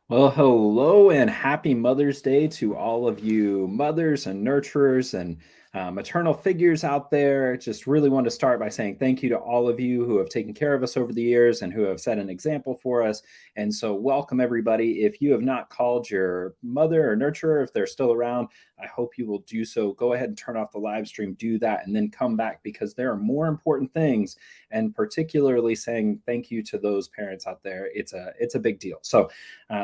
Well, hello and happy Mother's Day to all of you mothers and nurturers and maternal figures out there. Just really want to start by saying thank you to all of you who have taken care of us over the years and who have set an example for us. And so, welcome everybody. If you have not called your mother or nurturer, if they're still around, I hope you will do so. Go ahead and turn off the live stream, do that, and then come back because there are more important things. And particularly saying thank you to those parents out there. It's a big deal. So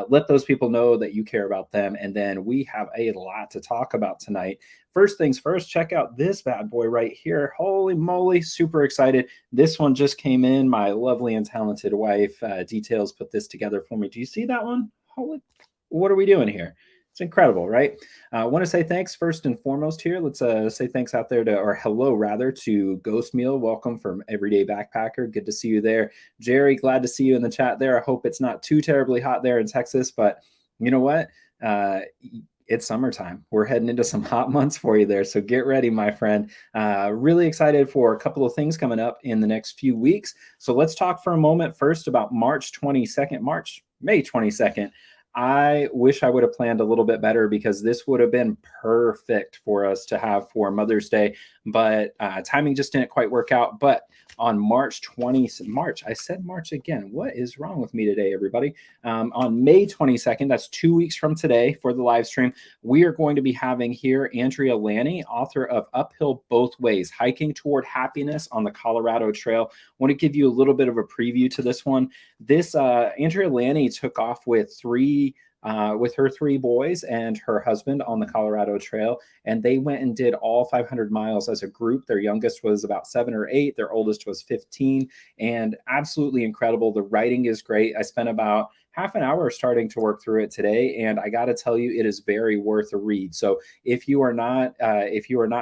let those people know that you care about them. And then we have a lot to talk about tonight. First things first, check out this bad boy right here. Holy moly, super excited. This one just came in. My lovely and talented wife, Details, put this together for me. Do you see that one? Holy, what are we doing here? It's incredible, right? I want to say thanks first and foremost here. Let's say thanks out there to, or hello rather, to Ghost Meal. Welcome from Everyday Backpacker. Good to see you there. Jerry, glad to see you in the chat there. I hope it's not too terribly hot there in Texas, but you know what? It's summertime. We're heading into some hot months for you there. So get ready, my friend. Really excited for a couple of things coming up in the next few weeks. So let's talk for a moment first about May 22nd. I wish I would have planned a little bit better because this would have been perfect for us to have for Mother's Day, but timing just didn't quite work out. But on I said March again. What is wrong with me today, everybody? On May 22nd, that's 2 weeks from today for the live stream, we are going to be having here Andrea Lanny, author of Uphill Both Ways, Hiking Toward Happiness on the Colorado Trail. I want to give you a little bit of a preview to this one. This Andrea Lanny took off with her three boys and her husband on the Colorado Trail, and they went and did all 500 miles as a group. Their youngest was about 7 or 8, their oldest was 15, and absolutely incredible. The writing is great. I spent about half an hour starting to work through it today, and I got to tell you, it is very worth a read. So if you are not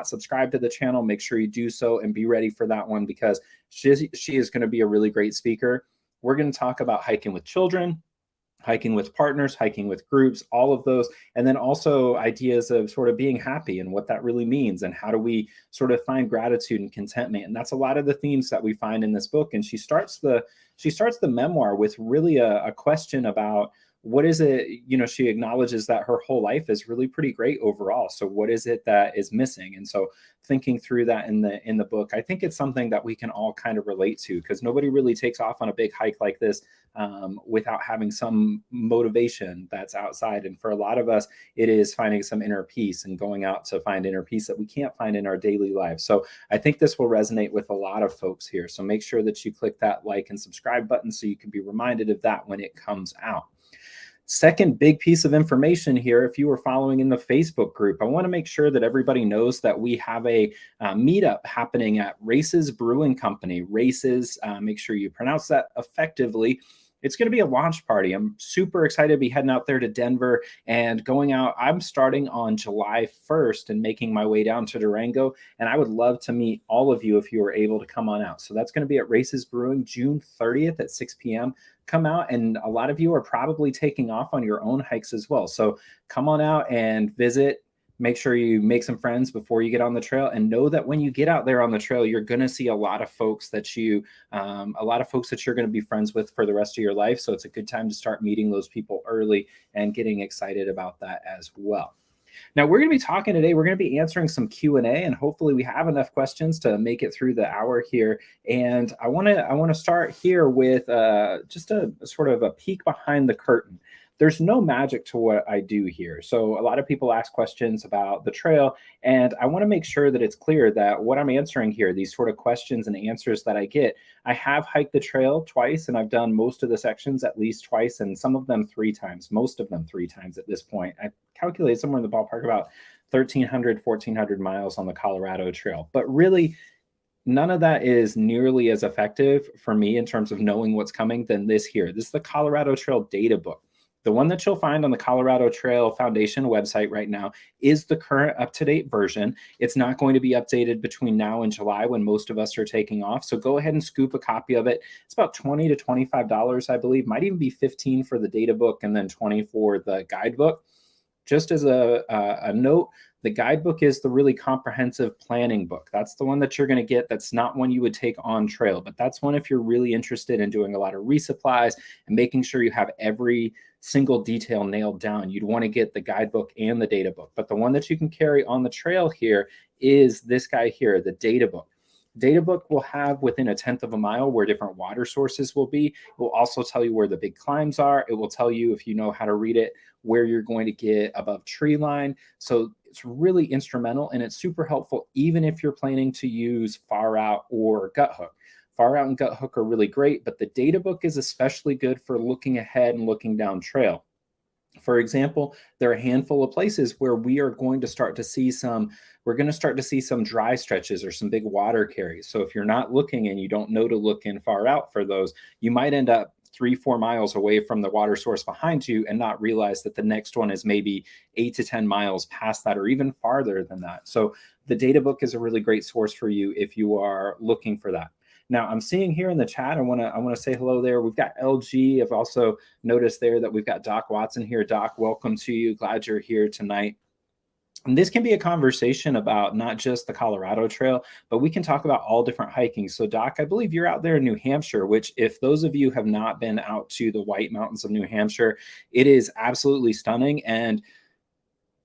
subscribed to the channel, make sure you do so and be ready for that one because she is going to be a really great speaker. We're going to talk about hiking with children, hiking with partners, hiking with groups, all of those. And then also ideas of sort of being happy and what that really means and how do we sort of find gratitude and contentment. And that's a lot of the themes that we find in this book. And she starts the memoir with really a question about what is it, she acknowledges that her whole life is really pretty great overall. So what is it that is missing? And so thinking through that in the book, I think it's something that we can all kind of relate to because nobody really takes off on a big hike like this without having some motivation that's outside. And for a lot of us, it is finding some inner peace and going out to find inner peace that we can't find in our daily lives. So I think this will resonate with a lot of folks here. So make sure that you click that like and subscribe button so you can be reminded of that when it comes out. Second big piece of information here, if you were following in the Facebook group, I want to make sure that everybody knows that we have a meetup happening at Races Brewing Company. Races, make sure you pronounce that effectively. It's going to be a launch party. I'm super excited to be heading out there to Denver and going out. I'm starting on July 1st and making my way down to Durango. And I would love to meet all of you if you are able to come on out. So that's going to be at Races Brewing June 30th at 6 p.m. Come out, and a lot of you are probably taking off on your own hikes as well. So come on out and visit. Make sure you make some friends before you get on the trail, and know that when you get out there on the trail, you're going to see a lot of folks that you're going to be friends with for the rest of your life. So it's a good time to start meeting those people early and getting excited about that as well. Now, we're going to be talking today. We're going to be answering some Q&A, and hopefully we have enough questions to make it through the hour here. And I want to start here with just a sort of a peek behind the curtain. There's no magic to what I do here. So a lot of people ask questions about the trail, and I want to make sure that it's clear that what I'm answering here, these sort of questions and answers that I get, I have hiked the trail twice, and I've done most of the sections at least twice, and some of them 3 times, most of them 3 times at this point. I calculate somewhere in the ballpark about 1,300, 1,400 miles on the Colorado Trail. But really, none of that is nearly as effective for me in terms of knowing what's coming than this here. This is the Colorado Trail data book. The one that you'll find on the Colorado Trail Foundation website right now is the current up-to-date version. It's not going to be updated between now and July when most of us are taking off. So go ahead and scoop a copy of it. It's about $20 to $25, I believe. Might even be $15 for the data book and then $20 for the guidebook. Just as a note, the guidebook is the really comprehensive planning book. That's the one that you're going to get. That's not one you would take on trail, but that's one if you're really interested in doing a lot of resupplies and making sure you have every single detail nailed down. You'd want to get the guidebook and the data book. But the one that you can carry on the trail here is this guy here, the data book. Data book will have within 1/10 of a mile where different water sources will be. It will also tell you where the big climbs are. It will tell you, if you know how to read it, where you're going to get above tree line. So it's really instrumental, and it's super helpful even if you're planning to use far out or gut hook. Far out and gut hook are really great, but the data book is especially good for looking ahead and looking down trail. For example, there are a handful of places where we are going to start to see some, we're going to start to see some dry stretches or some big water carries. So if you're not looking and you don't know to look in far out for those, you might end up 3-4 miles away from the water source behind you and not realize that the next one is maybe 8 to 10 miles past that or even farther than that. So the data book is a really great source for you if you are looking for that. Now I'm seeing here in the chat, I want to say hello there. We've got LG. I've also noticed there that we've got Doc Watson here. Doc, welcome to you. Glad you're here tonight. And this can be a conversation about not just the Colorado Trail, but we can talk about all different hiking. So Doc, I believe you're out there in New Hampshire, which if those of you have not been out to the White Mountains of New Hampshire, it is absolutely stunning and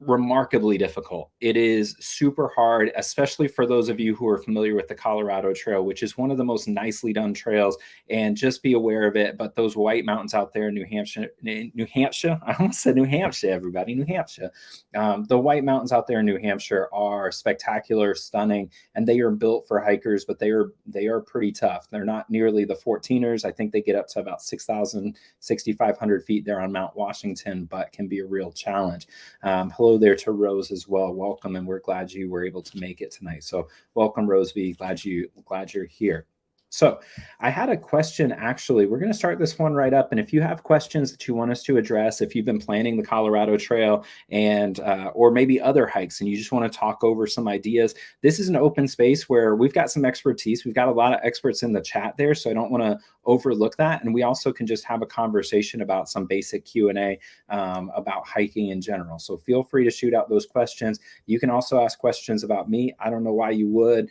remarkably difficult. It is super hard, especially for those of you who are familiar with the Colorado Trail, which is one of the most nicely done trails, and just be aware of it. But those White Mountains out there in New Hampshire, I almost said New Hampshire, everybody, New Hampshire. The White Mountains out there in New Hampshire are spectacular, stunning, and they are built for hikers, but they are pretty tough. They're not nearly the 14ers. I think they get up to about 6,000, 6,500 feet there on Mount Washington, but can be a real challenge. Hello there to Rose as well. Welcome, and we're glad you were able to make it tonight. So welcome, Rose V. Glad you're here. So I had a question, actually. We're going to start this one right up. And if you have questions that you want us to address, if you've been planning the Colorado Trail and or maybe other hikes and you just want to talk over some ideas, this is an open space where we've got some expertise. We've got a lot of experts in the chat there, so I don't want to overlook that. And we also can just have a conversation about some basic Q&A about hiking in general. So feel free to shoot out those questions. You can also ask questions about me. I don't know why you would.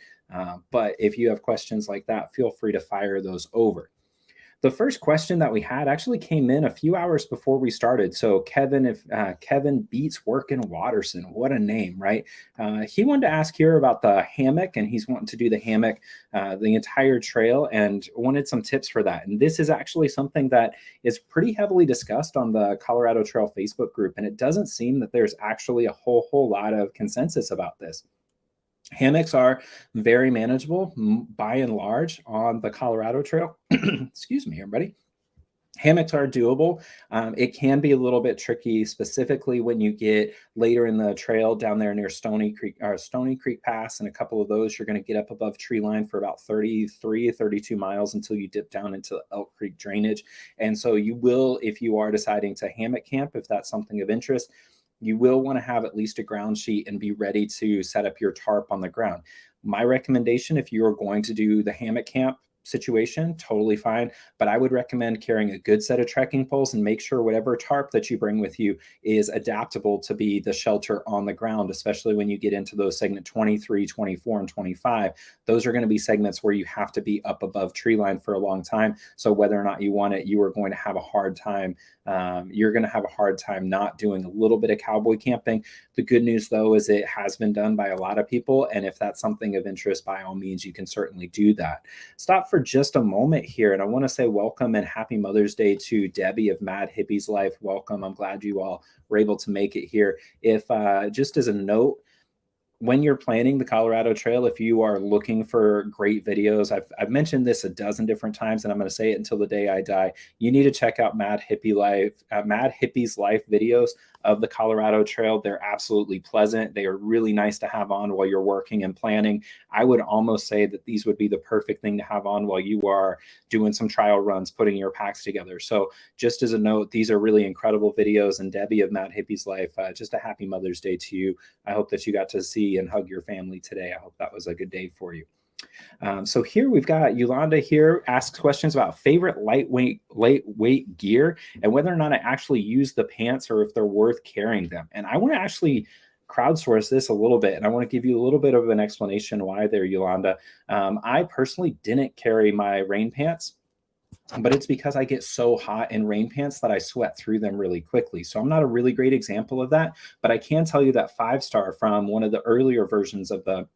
But if you have questions like that, feel free to fire those over. The first question that we had actually came in a few hours before we started. So Kevin, Kevin Beats Workin' Watterson, what a name, right? He wanted to ask here about the hammock, and he's wanting to do the hammock the entire trail and wanted some tips for that. And this is actually something that is pretty heavily discussed on the Colorado Trail Facebook group, and it doesn't seem that there's actually a whole lot of consensus about this. Hammocks are very manageable by and large on the Colorado Trail. Excuse me, everybody. Hammocks are doable. It can be a little bit tricky, specifically when you get later in the trail down there near Stony Creek Pass, and a couple of those, you're going to get up above tree line for about 32 miles until you dip down into Elk Creek drainage. And so you will, if you are deciding to hammock camp, if that's something of interest, you will want to have at least a ground sheet and be ready to set up your tarp on the ground. My recommendation, if you're going to do the hammock camp situation, totally fine, but I would recommend carrying a good set of trekking poles and make sure whatever tarp that you bring with you is adaptable to be the shelter on the ground, especially when you get into those segment 23, 24, and 25. Those are going to be segments where you have to be up above tree line for a long time. So whether or not you want it, you are going to have a hard time. You're going to have a hard time not doing a little bit of cowboy camping. The good news, though, is it has been done by a lot of people. And if that's something of interest, by all means, you can certainly do that. Stop for just a moment here. And I want to say welcome and happy Mother's Day to Debbie of Mad Hippie's Life. Welcome. I'm glad you all were able to make it here. If just as a note, when you're planning the Colorado Trail, if you are looking for great videos, I've mentioned this a dozen different times, and I'm going to say it until the day I die. You need to check out Mad Hippie's Life videos of the Colorado Trail. They're absolutely pleasant. They are really nice to have on while you're working and planning. I would almost say that these would be the perfect thing to have on while you are doing some trial runs, putting your packs together. So just as a note, these are really incredible videos. And Debbie of Mad Hippie's Life, just a happy Mother's Day to you. I hope that you got to see and hug your family today. I hope that was a good day for you. So here we've got Yolanda here asks questions about favorite lightweight gear and whether or not I actually use the pants or if they're worth carrying them. And I want to actually crowdsource this a little bit, and I want to give you a little bit of an explanation why there, Yolanda. I personally didn't carry my rain pants but it's because I get so hot in rain pants that I sweat through them really quickly. So I'm not a really great example of that, but I can tell you that 5-star from one of the earlier versions of the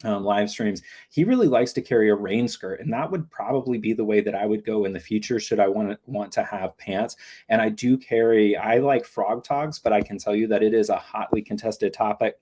live streams, he really likes to carry a rain skirt, and that would probably be the way that I would go in the future should I want to have pants. And I like frog togs, but I can tell you that it is a hotly contested topic.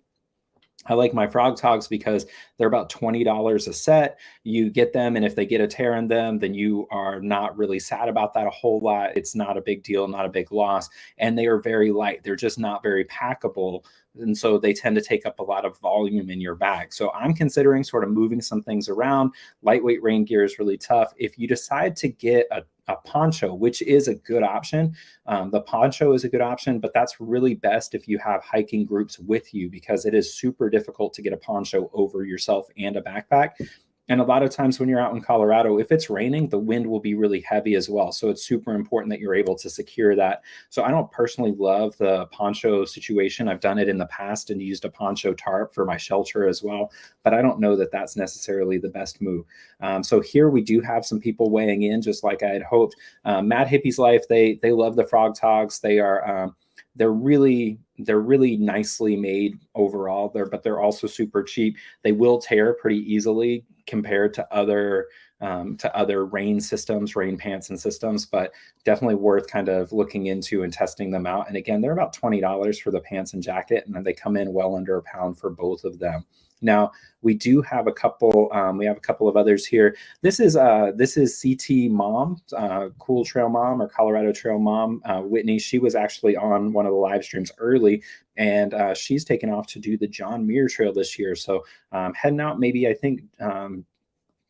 I like my frog togs because they're about $20 a set. You get them, and if they get a tear in them, then you are not really sad about that a whole lot. It's not a big deal, not a big loss. And they are very light. They're just not very packable. And so they tend to take up a lot of volume in your bag. So I'm considering sort of moving some things around. Lightweight rain gear is really tough. If you decide to get a poncho, which is a good option. The poncho is a good option, but that's really best if you have hiking groups with you, because it is super difficult to get a poncho over yourself and a backpack. And a lot of times when you're out in Colorado, if it's raining, the wind will be really heavy as well. So it's super important that you're able to secure that. So I don't personally love the poncho situation. I've done it in the past and used a poncho tarp for my shelter as well, but I don't know that that's necessarily the best move. So here we do have some people weighing in, just like I had hoped. Mad Hippie's Life, they love the frog togs. They're really nicely made overall, but they're also super cheap. They will tear pretty easily compared to other rain pants and systems, but definitely worth kind of looking into and testing them out. And again, they're about $20 for the pants and jacket, and then they come in well under £1 for both of them. Now we do have a couple. We have a couple of others here. This is CT Mom, Cool Trail Mom or Colorado Trail Mom, Whitney. She was actually on one of the live streams early, and she's taken off to do the John Muir Trail this year. So heading out, maybe I think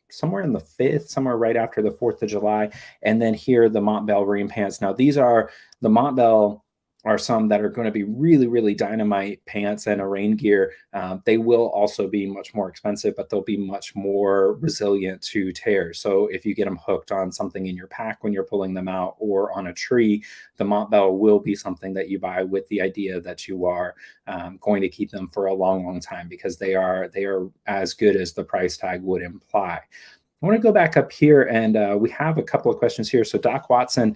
somewhere in the 5th, somewhere right after the 4th of July. And then here the Montbell rain pants. Now these are the Montbell are some that are going to be really, really dynamite pants and a rain gear. They will also be much more expensive, but they'll be much more resilient to tears. So if you get them hooked on something in your pack when you're pulling them out or on a tree, the Montbell will be something that you buy with the idea that you are going to keep them for a long, long time, because they are as good as the price tag would imply. I want to go back up here, and we have a couple of questions here. So Doc Watson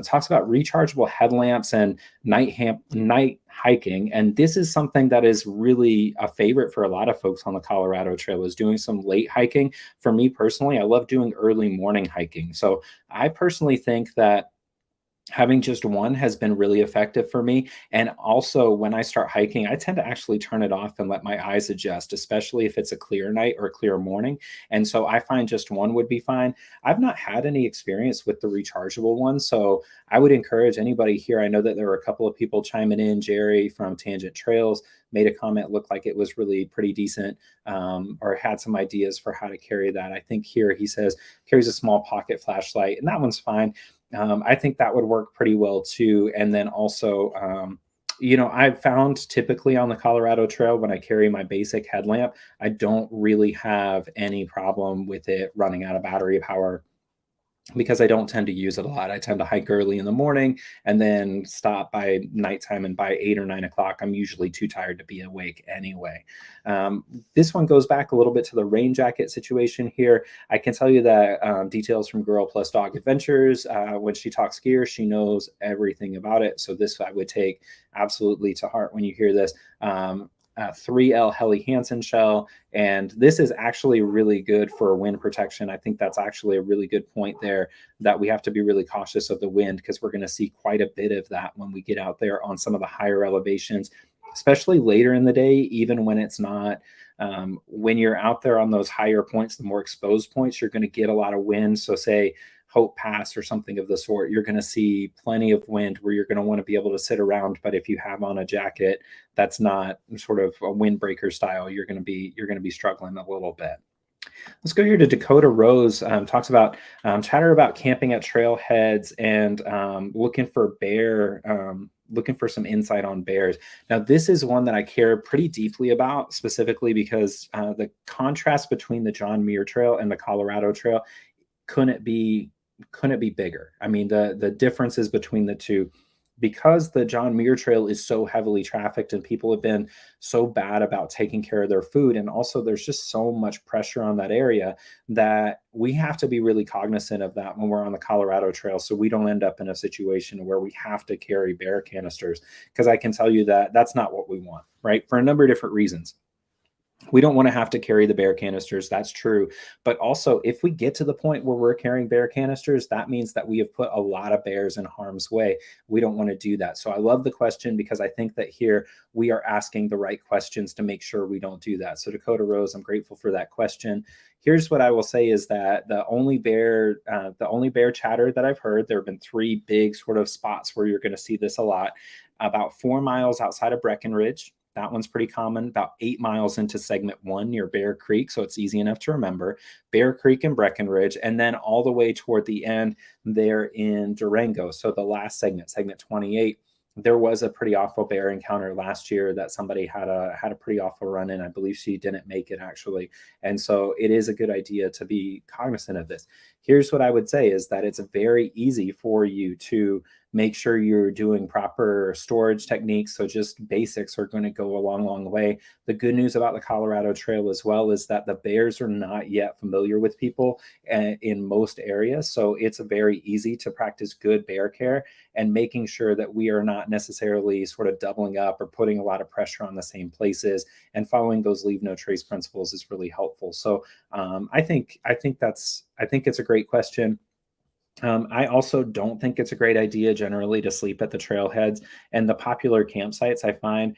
talks about rechargeable headlamps and night hiking, and this is something that is really a favorite for a lot of folks on the Colorado Trail, is doing some late hiking. For me personally, I love doing early morning hiking. So I personally think that having just one has been really effective for me. And also when I start hiking, I tend to actually turn it off and let my eyes adjust, especially if it's a clear night or a clear morning. And so I find just one would be fine. I've not had any experience with the rechargeable one, so I would encourage anybody here. I know that there were a couple of people chiming in. Jerry from Tangent Trails made a comment, looked like it was really pretty decent, or had some ideas for how to carry that. I think here he says carries a small pocket flashlight, and that one's fine. I think that would work pretty well too. And then also, I've found typically on the Colorado Trail, when I carry my basic headlamp, I don't really have any problem with it running out of battery power, because I don't tend to use it a lot. I tend to hike early in the morning and then stop by nighttime, and by 8 or 9 o'clock, I'm usually too tired to be awake anyway. This one goes back a little bit to the rain jacket situation here. I can tell you that details from Girl Plus Dog Adventures, when she talks gear, she knows everything about it. So this I would take absolutely to heart when you hear this. 3L Helly Hansen shell, and this is actually really good for wind protection. I think that's actually a really good point there, that we have to be really cautious of the wind, because we're going to see quite a bit of that when we get out there on some of the higher elevations, especially later in the day, even when it's not. When you're out there on those higher points, the more exposed points, you're going to get a lot of wind. So say Hope Pass or something of the sort, you're going to see plenty of wind where you're going to want to be able to sit around. But if you have on a jacket that's not sort of a windbreaker style, you're going to be struggling a little bit. Let's go here to Dakota Rose. Talks about chatter about camping at trailheads and looking for some insight on bears. Now, this is one that I care pretty deeply about, specifically because the contrast between the John Muir Trail and the Colorado Trail couldn't be bigger. I mean, the differences between the two. because the John Muir Trail is so heavily trafficked and people have been so bad about taking care of their food, and also there's just so much pressure on that area, that we have to be really cognizant of that when we're on the Colorado Trail, so we don't end up in a situation where we have to carry bear canisters, because I can tell you that that's not what we want, right? For a number of different reasons. We don't want to have to carry the bear canisters. That's true. But also, if we get to the point where we're carrying bear canisters, that means that we have put a lot of bears in harm's way. We don't want to do that. So I love the question, because I think that here we are asking the right questions to make sure we don't do that. So Dakota Rose, I'm grateful for that question. Here's what I will say is that the only bear chatter that I've heard, there have been three big sort of spots where you're going to see this a lot. About 4 miles outside of Breckenridge, that one's pretty common. About 8 miles into segment 1 near Bear Creek, so it's easy enough to remember. Bear Creek and Breckenridge, and then all the way toward the end there in Durango. So the last segment, segment 28, there was a pretty awful bear encounter last year that somebody had a pretty awful run in. I believe she didn't make it, actually. And so it is a good idea to be cognizant of this. Here's what I would say is that it's very easy for you to make sure you're doing proper storage techniques. So just basics are going to go a long way. The good news about the Colorado Trail as well is that the bears are not yet familiar with people in most areas. So it's very easy to practice good bear care, and making sure that we are not necessarily sort of doubling up or putting a lot of pressure on the same places, and following those leave no trace principles is really helpful. So I think it's a great question. I also don't think it's a great idea generally to sleep at the trailheads, and the popular campsites I find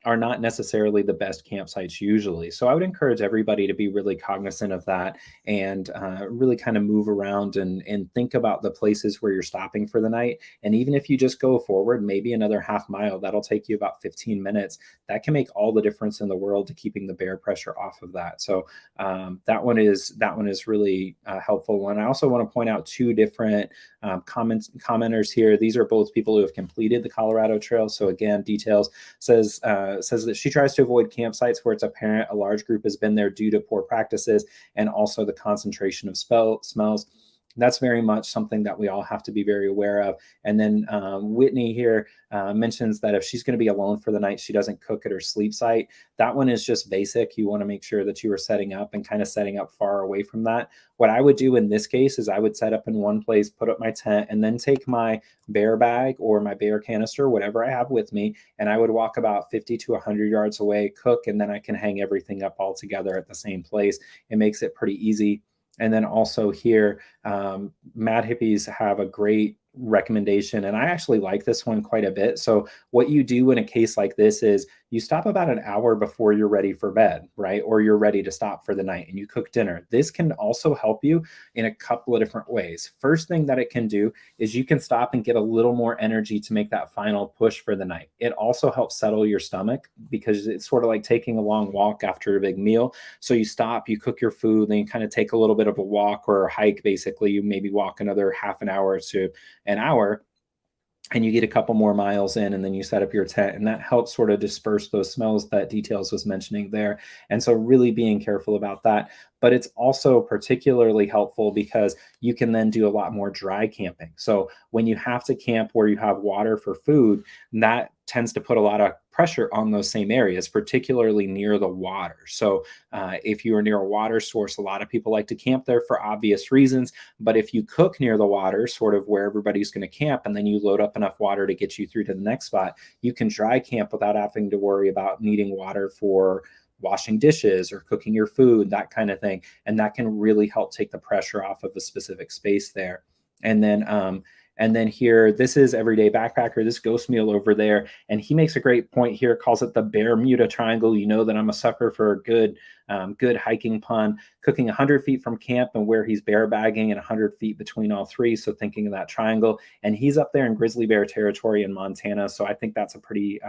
are not necessarily the best campsites usually. So I would encourage everybody to be really cognizant of that, and really kind of move around and think about the places where you're stopping for the night. And even if you just go forward, maybe another half mile, that'll take you about 15 minutes. That can make all the difference in the world to keeping the bear pressure off of that. So that one is really helpful. And I also want to point out two different commenters here. These are both people who have completed the Colorado Trail. So again, details says that she tries to avoid campsites where it's apparent a large group has been there due to poor practices, and also the concentration of smells. That's very much something that we all have to be very aware of. And then Whitney here mentions that if she's going to be alone for the night, she doesn't cook at her sleep site. That one is just basic. You want to make sure that you are setting up and kind of setting up far away from that. What I would do in this case is I would set up in one place, put up my tent, and then take my bear bag or my bear canister, whatever I have with me, and I would walk about 50 to 100 yards away, cook, and then I can hang everything up all together at the same place. It makes it pretty easy. And then also here, Mad Hippies have a great recommendation, and I actually like this one quite a bit. So what you do in a case like this is you stop about an hour before you're ready for bed, right? Or you're ready to stop for the night, and you cook dinner. This can also help you in a couple of different ways. First thing that it can do is you can stop and get a little more energy to make that final push for the night. It also helps settle your stomach, because it's sort of like taking a long walk after a big meal. So you stop, you cook your food, then you kind of take a little bit of a walk or a hike. Basically, you maybe walk another half an hour to an hour, and you get a couple more miles in, and then you set up your tent, and that helps sort of disperse those smells that Details was mentioning there. And so really being careful about that. But it's also particularly helpful because you can then do a lot more dry camping. So when you have to camp where you have water for food, that tends to put a lot of pressure on those same areas, particularly near the water. So if you are near a water source, a lot of people like to camp there for obvious reasons. But if you cook near the water, sort of where everybody's going to camp, and then you load up enough water to get you through to the next spot, you can dry camp without having to worry about needing water for washing dishes or cooking your food, that kind of thing. And that can really help take the pressure off of a specific space there. And then here, this is Everyday Backpacker, this Ghost Meal over there. And he makes a great point here, calls it the Bermuda Triangle. You know that I'm a sucker for a good hiking pun. Cooking 100 feet from camp, and where he's bear bagging, and 100 feet between all three. So thinking of that triangle. And he's up there in grizzly bear territory in Montana. So I think that's a pretty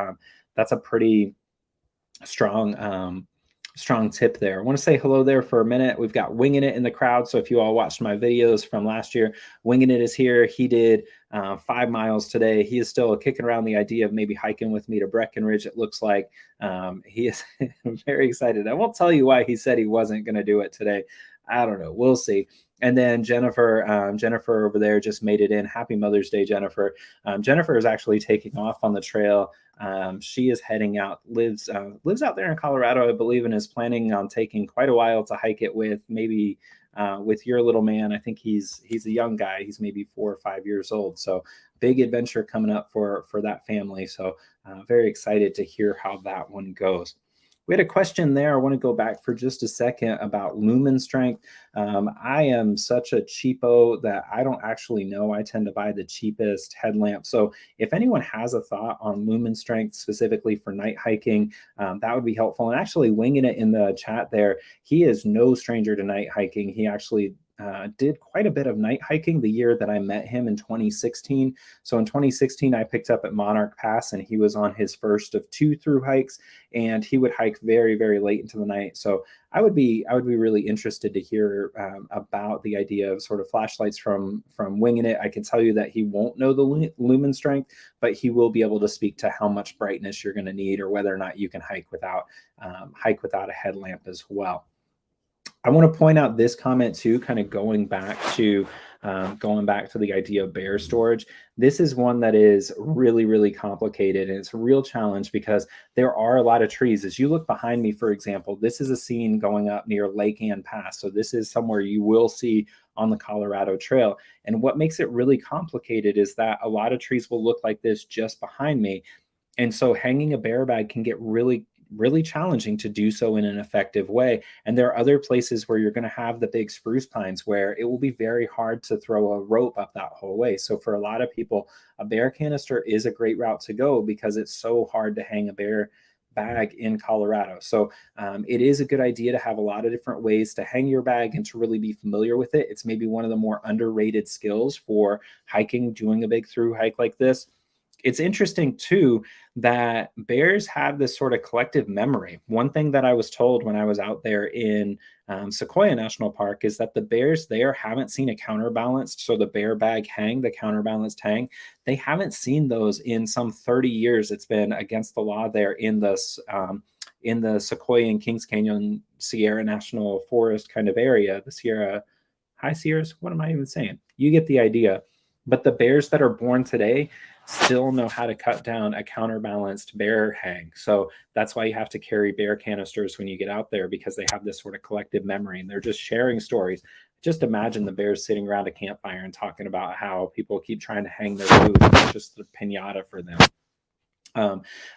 strong tip there. I want to say hello there for a minute. We've got Winging It in the crowd. So if you all watched my videos from last year, Winging It is here. He did 5 miles today. He is still kicking around the idea of maybe hiking with me to Breckenridge. It looks like he is very excited. I won't tell you why he said he wasn't going to do it today. I don't know. We'll see. And then Jennifer over there just made it in. Happy Mother's Day, Jennifer. Jennifer is actually taking off on the trail. She is heading out, lives out there in Colorado, I believe, and is planning on taking quite a while to hike it with, maybe with your little man. I think he's a young guy. He's maybe 4 or 5 years old. So big adventure coming up for that family. So very excited to hear how that one goes. We had a question there. I want to go back for just a second about Lumen Strength. I am such a cheapo that I don't actually know. I tend to buy the cheapest headlamp. So if anyone has a thought on Lumen Strength specifically for night hiking, that would be helpful. And actually, Winging It in the chat there, he is no stranger to night hiking. He actually did quite a bit of night hiking the year that I met him in 2016. So in 2016, I picked up at Monarch Pass, and he was on his first of 2 through hikes, and he would hike very, very late into the night. So I would be really interested to hear about the idea of sort of flashlights from Winging It. I can tell you that he won't know the Lumen Strength, but he will be able to speak to how much brightness you're going to need, or whether or not you can hike without a headlamp as well. I want to point out this comment too, kind of going back to the idea of bear storage. This is one that is really, really complicated, and it's a real challenge because there are a lot of trees. As you look behind me, for example, this is a scene going up near Lake Ann Pass. So this is somewhere you will see on the Colorado Trail. And what makes it really complicated is that a lot of trees will look like this just behind me. And so hanging a bear bag can get really challenging to do so in an effective way. And there are other places where you're going to have the big spruce pines where it will be very hard to throw a rope up that whole way. So for a lot of people, a bear canister is a great route to go because it's so hard to hang a bear bag in Colorado. So it is a good idea to have a lot of different ways to hang your bag and to really be familiar with it. It's maybe one of the more underrated skills for hiking, doing a big through hike like this. It's interesting too that bears have this sort of collective memory. One thing that I was told when I was out there in Sequoia National Park is that the bears there haven't seen a counterbalanced, so the bear bag hang, the counterbalanced hang, they haven't seen those in some 30 years. It's been against the law there in the Sequoia and Kings Canyon Sierra National Forest kind of area, the High Sierras. What am I even saying? You get the idea. But the bears that are born today still know how to cut down a counterbalanced bear hang. So that's why you have to carry bear canisters when you get out there, because they have this sort of collective memory and they're just sharing stories. Just imagine the bears sitting around a campfire and talking about how people keep trying to hang their food. It's just a pinata for them.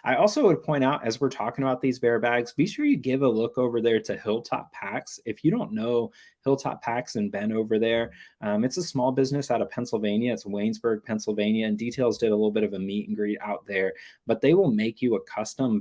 I also would point out, as we're talking about these bear bags, be sure you give a look over there to Hilltop Packs. If you don't know Hilltop Packs and Ben over there, it's a small business out of Pennsylvania. It's Waynesburg, Pennsylvania, and Details did a little bit of a meet and greet out there. But they will make you a custom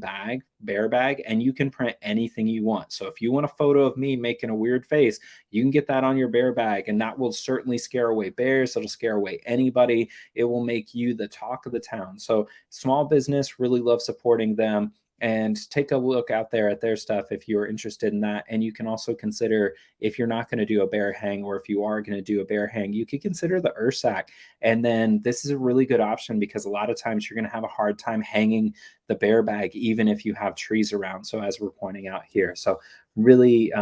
bear bag, and you can print anything you want. So if you want a photo of me making a weird face, you can get that on your bear bag, and that will certainly scare away bears. It'll scare away anybody. It will make you the talk of the town. So small business, really love supporting them, and take a look out there at their stuff if you're interested in that. And you can also consider, if you're not going to do a bear hang, or if you are going to do a bear hang, you could consider the Ursack. And then this is a really good option because a lot of times you're going to have a hard time hanging the bear bag, even if you have trees around. So as we're pointing out here, so really,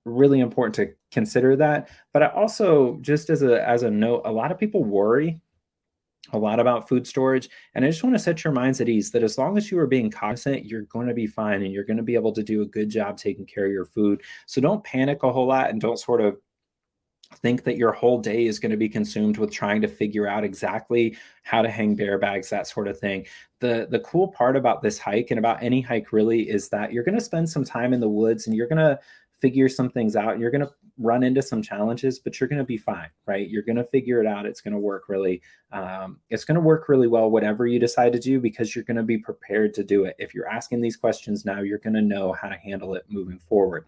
really important to consider that. But I also, just as a note, a lot of people worry a lot about food storage. And I just want to set your minds at ease that as long as you are being cognizant, you're going to be fine and you're going to be able to do a good job taking care of your food. So don't panic a whole lot, and don't sort of think that your whole day is going to be consumed with trying to figure out exactly how to hang bear bags, that sort of thing. The cool part about this hike, and about any hike really, is that you're going to spend some time in the woods and you're going to figure some things out. You're going to run into some challenges, but you're going to be fine, right? You're going to figure it out. It's going to work really well, whatever you decide to do, because you're going to be prepared to do it. If you're asking these questions now, you're going to know how to handle it moving forward.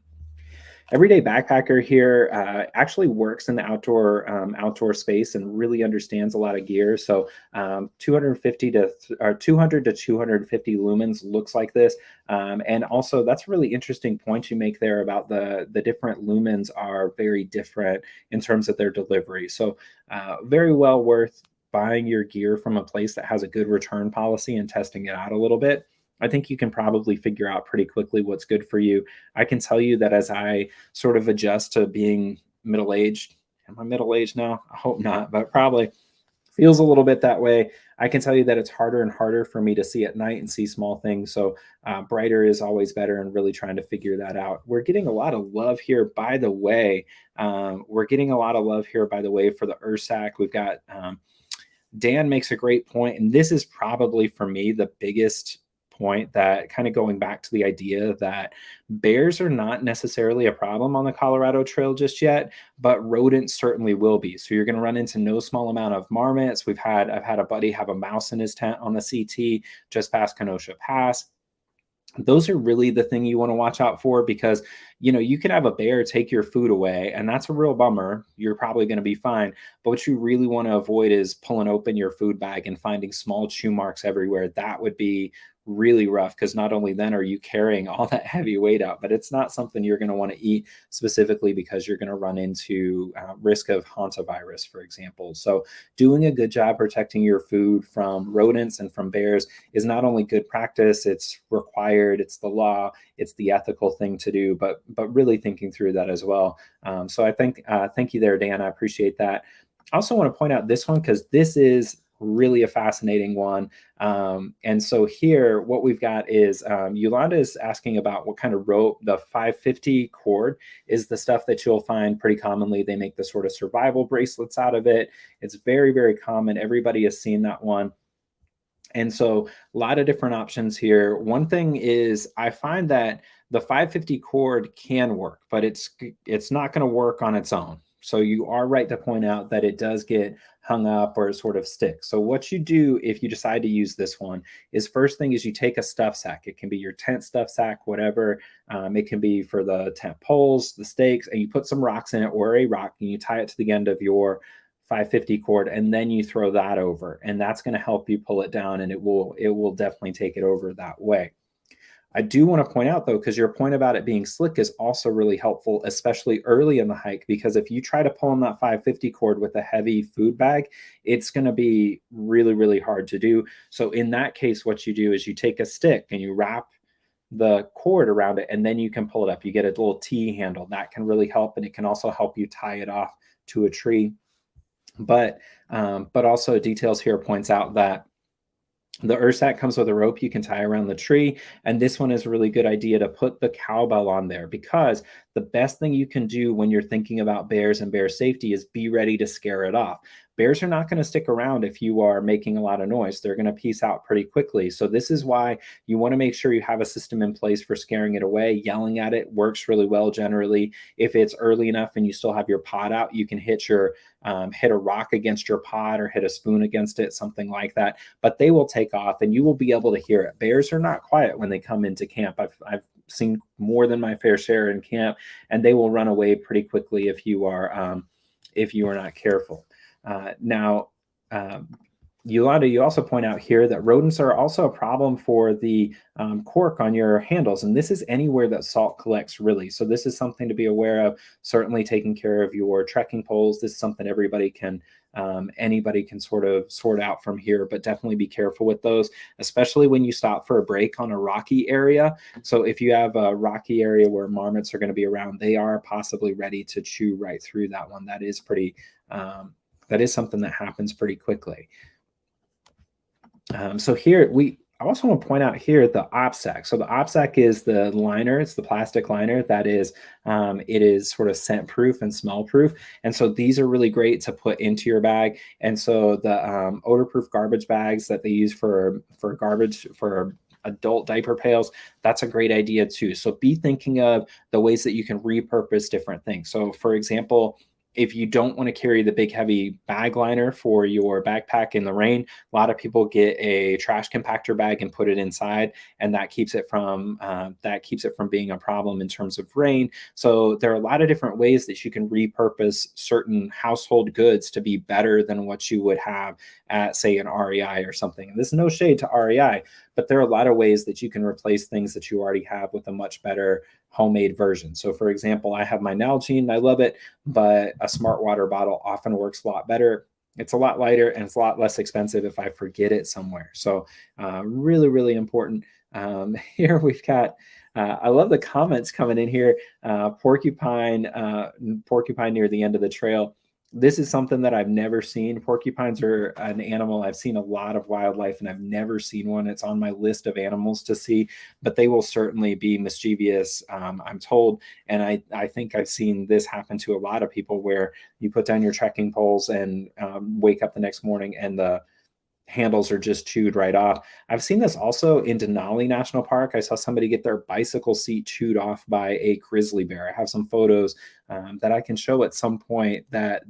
Everyday Backpacker here actually works in the outdoor space and really understands a lot of gear. So 200 to 250 lumens looks like this. And also, that's a really interesting point you make there about the different lumens are very different in terms of their delivery. So very well worth buying your gear from a place that has a good return policy and testing it out a little bit. I think you can probably figure out pretty quickly what's good for you. I can tell you that as I sort of adjust to being middle-aged. Am I middle-aged now? I hope not, but probably feels a little bit that way. I can tell you that it's harder and harder for me to see at night and see small things. So brighter is always better, and really trying to figure that out. We're getting a lot of love here, by the way. We're getting a lot of love here, by the way, for the Ursac. We've got Dan makes a great point, and this is probably for me the biggest point, that kind of going back to the idea that bears are not necessarily a problem on the Colorado Trail just yet, but rodents certainly will be. So you're going to run into no small amount of marmots. I've had a buddy have a mouse in his tent on the CT just past Kenosha Pass. Those are really the thing you want to watch out for, because you can have a bear take your food away, and that's a real bummer. You're probably going to be fine, but what you really want to avoid is pulling open your food bag and finding small chew marks everywhere. That would be really rough, because not only then are you carrying all that heavy weight out, but it's not something you're going to want to eat, specifically because you're going to run into risk of hantavirus, for example. So doing a good job protecting your food from rodents and from bears is not only good practice, it's required, it's the law, it's the ethical thing to do, but really thinking through that as well. So I think thank you there, Dan. I appreciate that. I also want to point out this one, because this is really a fascinating one. And so here, what we've got is Yolanda is asking about what kind of rope. The 550 cord is the stuff that you'll find pretty commonly. They make the sort of survival bracelets out of it. It's very, very common. Everybody has seen that one. And so a lot of different options here. One thing is, I find that the 550 cord can work, but it's not going to work on its own. So you are right to point out that it does get hung up or sort of stick. So what you do if you decide to use this one is, first thing is you take a stuff sack. It can be your tent stuff sack, whatever. It can be for the tent poles, the stakes, and you put some rocks in it, or a rock, and you tie it to the end of your 550 cord, and then you throw that over, and that's going to help you pull it down, and it will definitely take it over that way. I do want to point out, though, because your point about it being slick is also really helpful, especially early in the hike, because if you try to pull on that 550 cord with a heavy food bag, it's going to be really, really hard to do. So in that case, what you do is you take a stick and you wrap the cord around it, and then you can pull it up. You get a little T handle. That can really help, and it can also help you tie it off to a tree. But also details here points out that the Ursac comes with a rope you can tie around the tree, and this one is a really good idea to put the cowbell on there, because the best thing you can do when you're thinking about bears and bear safety is be ready to scare it off. Bears are not going to stick around if you are making a lot of noise. They're going to peace out pretty quickly. So this is why you want to make sure you have a system in place for scaring it away. Yelling at it works really well generally. If it's early enough and you still have your pod out, you can hit a rock against your pod or hit a spoon against it, something like that. But they will take off and you will be able to hear it. Bears are not quiet when they come into camp. I've seen more than my fair share in camp, and they will run away pretty quickly if you are not careful. Yolanda, you also point out here that rodents are also a problem for the cork on your handles, and this is anywhere that salt collects, really. So this is something to be aware of. Certainly taking care of your trekking poles. This is something anybody can sort of sort out from here, but definitely be careful with those, especially when you stop for a break on a rocky area. So if you have a rocky area where marmots are going to be around, they are possibly ready to chew right through that one. That is pretty. That is something that happens pretty quickly. So here I also want to point out here the OPSAC. So the OPSAC is the liner. It's the plastic liner that is, it is sort of scent proof and smell proof. And so these are really great to put into your bag. And so the odor proof garbage bags that they use for garbage, for adult diaper pails, that's a great idea too. So be thinking of the ways that you can repurpose different things. So for example, if you don't want to carry the big heavy bag liner for your backpack in the rain, a lot of people get a trash compactor bag and put it inside, and that keeps it from being a problem in terms of rain. So there are a lot of different ways that you can repurpose certain household goods to be better than what you would have at, say, an REI or something. And this is no shade to REI, but there are a lot of ways that you can replace things that you already have with a much better homemade version. So for example, I have my Nalgene, I love it, but a smart water bottle often works a lot better. It's a lot lighter and it's a lot less expensive if I forget it somewhere. So really, really important. Here we've got I love the comments coming in here. Porcupine, porcupine near the end of the trail. This is something that I've never seen. Porcupines are an animal. I've seen a lot of wildlife and I've never seen one. It's on my list of animals to see, but they will certainly be mischievous, I'm told. And I think I've seen this happen to a lot of people where you put down your trekking poles and wake up the next morning and the handles are just chewed right off. I've seen this also in Denali National Park. I saw somebody get their bicycle seat chewed off by a grizzly bear. I have some photos that I can show at some point that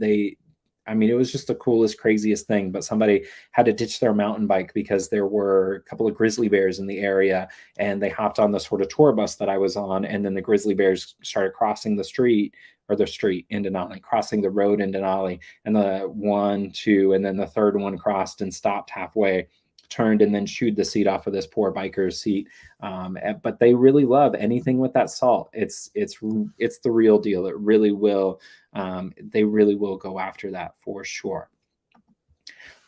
I mean, it was just the coolest, craziest thing, but somebody had to ditch their mountain bike because there were a couple of grizzly bears in the area and they hopped on the sort of tour bus that I was on. And then the grizzly bears started crossing the street in Denali, crossing the road in Denali, and the one, two, and then the third one crossed and stopped halfway, turned and then chewed the seat off of this poor biker's seat. But they really love anything with that salt. It's the real deal. It really will. They really will go after that for sure.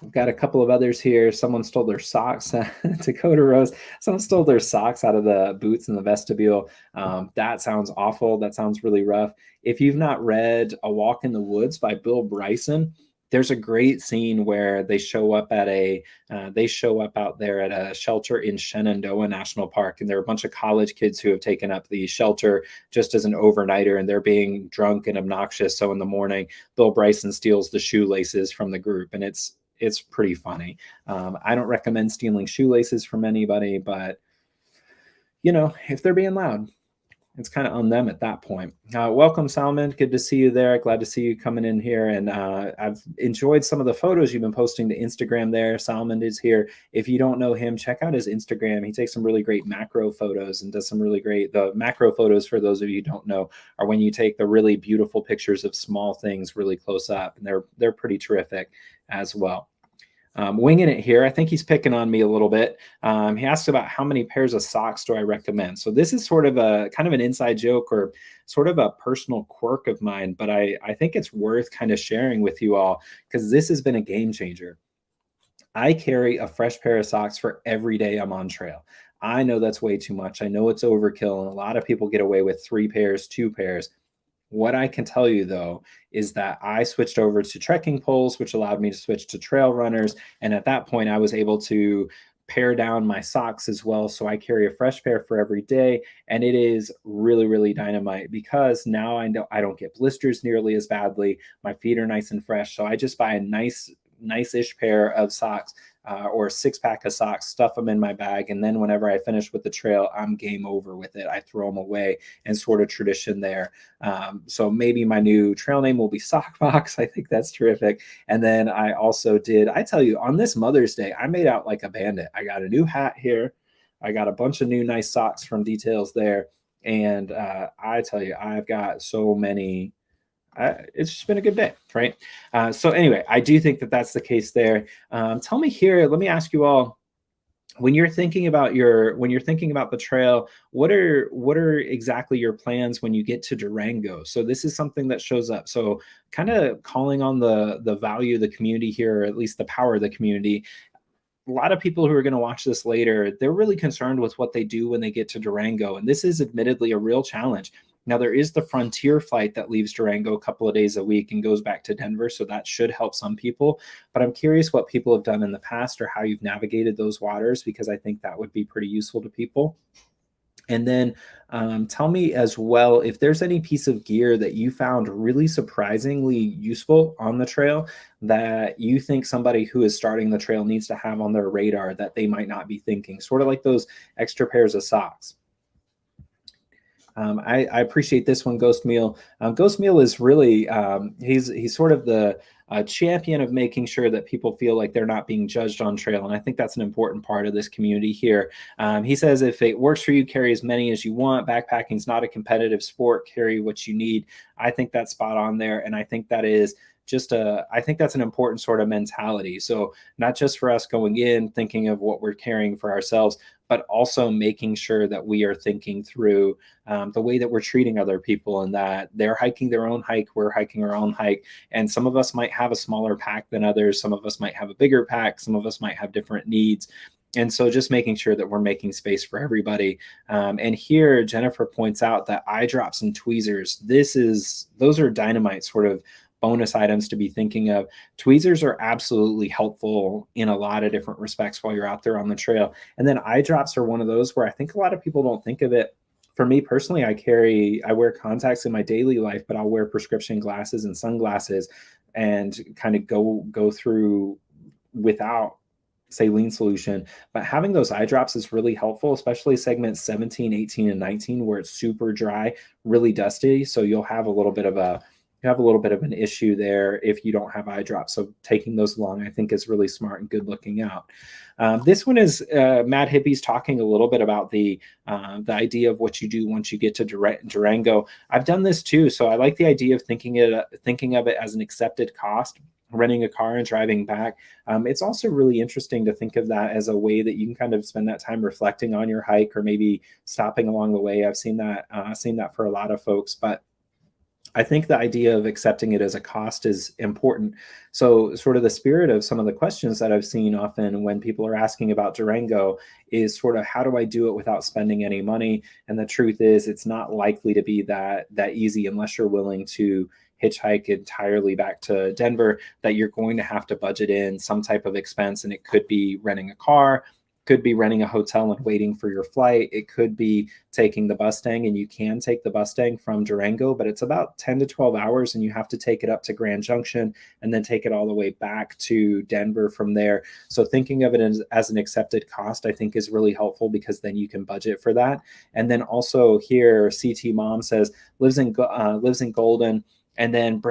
We've got a couple of others here. Someone stole their socks. Dakota Rose. Someone stole their socks out of the boots in the vestibule. That sounds awful. That sounds really rough. If you've not read A Walk in the Woods by Bill Bryson, there's a great scene where they show up out there at a shelter in Shenandoah National Park, and there are a bunch of college kids who have taken up the shelter just as an overnighter, and they're being drunk and obnoxious. So in the morning, Bill Bryson steals the shoelaces from the group, and it's pretty funny. I don't recommend stealing shoelaces from anybody, but if they're being loud, it's kind of on them at that point. Welcome, Salman. Good to see you there. Glad to see you coming in here. And I've enjoyed some of the photos you've been posting to Instagram there. Salman is here. If you don't know him, check out his Instagram. He takes some really great macro photos and does some really great, the macro photos, for those of you who don't know, are when you take the really beautiful pictures of small things really close up. And they're pretty terrific as well. Winging it here. I think he's picking on me a little bit. He asked about how many pairs of socks do I recommend. So this is sort of a kind of an inside joke or sort of a personal quirk of mine, but I think it's worth kind of sharing with you all because this has been a game changer. I carry a fresh pair of socks for every day I'm on trail. I know that's way too much. I know it's overkill, and a lot of people get away with 3 pairs, 2 pairs. What I can tell you, though, is that I switched over to trekking poles, which allowed me to switch to trail runners. And at that point, I was able to pare down my socks as well. So I carry a fresh pair for every day. And it is really, really dynamite because now I know I don't get blisters nearly as badly. My feet are nice and fresh. So I just buy a nice-ish pair of socks or a 6-pack of socks, stuff them in my bag. And then whenever I finish with the trail, I'm game over with it. I throw them away, and sort of tradition there. So maybe my new trail name will be Sockbox. I think that's terrific. And then I tell you, on this Mother's Day, I made out like a bandit. I got a new hat here. I got a bunch of new nice socks from Details there. And I tell you, I've got so many. It's just been a good day, right? So anyway, I do think that that's the case there. Tell me here, let me ask you all, when you're thinking about the trail, what are exactly your plans when you get to Durango? So this is something that shows up. So kind of calling on the value of the community here, or at least the power of the community. A lot of people who are going to watch this later, they're really concerned with what they do when they get to Durango. And this is admittedly a real challenge. Now, there is the Frontier flight that leaves Durango a couple of days a week and goes back to Denver, so that should help some people. But I'm curious what people have done in the past or how you've navigated those waters, because I think that would be pretty useful to people. And then tell me as well if there's any piece of gear that you found really surprisingly useful on the trail that you think somebody who is starting the trail needs to have on their radar that they might not be thinking, sort of like those extra pairs of socks. I appreciate this one, Ghost Meal. Ghost Meal is really, he's sort of the champion of making sure that people feel like they're not being judged on trail. And I think that's an important part of this community here. He says, if it works for you, carry as many as you want. Backpacking is not a competitive sport. Carry what you need. I think that's spot on there. And I think that is I think that's an important sort of mentality. So not just for us going in, thinking of what we're carrying for ourselves, but also making sure that we are thinking through the way that we're treating other people, and that they're hiking their own hike, we're hiking our own hike. And some of us might have a smaller pack than others. Some of us might have a bigger pack. Some of us might have different needs. And so just making sure that we're making space for everybody. And here Jennifer points out that eye drops and tweezers, those are dynamite sort of bonus items to be thinking of. Tweezers are absolutely helpful in a lot of different respects while you're out there on the trail. And then eye drops are one of those where I think a lot of people don't think of it. For me personally, I wear contacts in my daily life, but I'll wear prescription glasses and sunglasses and kind of go through without saline solution. But having those eye drops is really helpful, especially segments 17, 18, and 19, where it's super dry, really dusty. So you'll have a little bit of an issue there if you don't have eye drops. So taking those along, I think, is really smart and good looking out. This one is Mad Hippie's talking a little bit about the idea of what you do once you get to Durango. I've done this too, so I like the idea of thinking of it as an accepted cost. Renting a car and driving back. It's also really interesting to think of that as a way that you can kind of spend that time reflecting on your hike, or maybe stopping along the way. I've seen that for a lot of folks, but I think the idea of accepting it as a cost is important. So sort of the spirit of some of the questions that I've seen often when people are asking about Durango is sort of, how do I do it without spending any money? And the truth is, it's not likely to be that easy unless you're willing to hitchhike entirely back to Denver, that you're going to have to budget in some type of expense. And it could be renting a car, could be renting a hotel and waiting for your flight. It could be taking the Mustang, and you can take the Mustang from Durango, but it's about 10 to 12 hours, and you have to take it up to Grand Junction and then take it all the way back to Denver from there. So thinking of it as an accepted cost, I think, is really helpful, because then you can budget for that. And then also here, CT Mom says lives in Golden. And then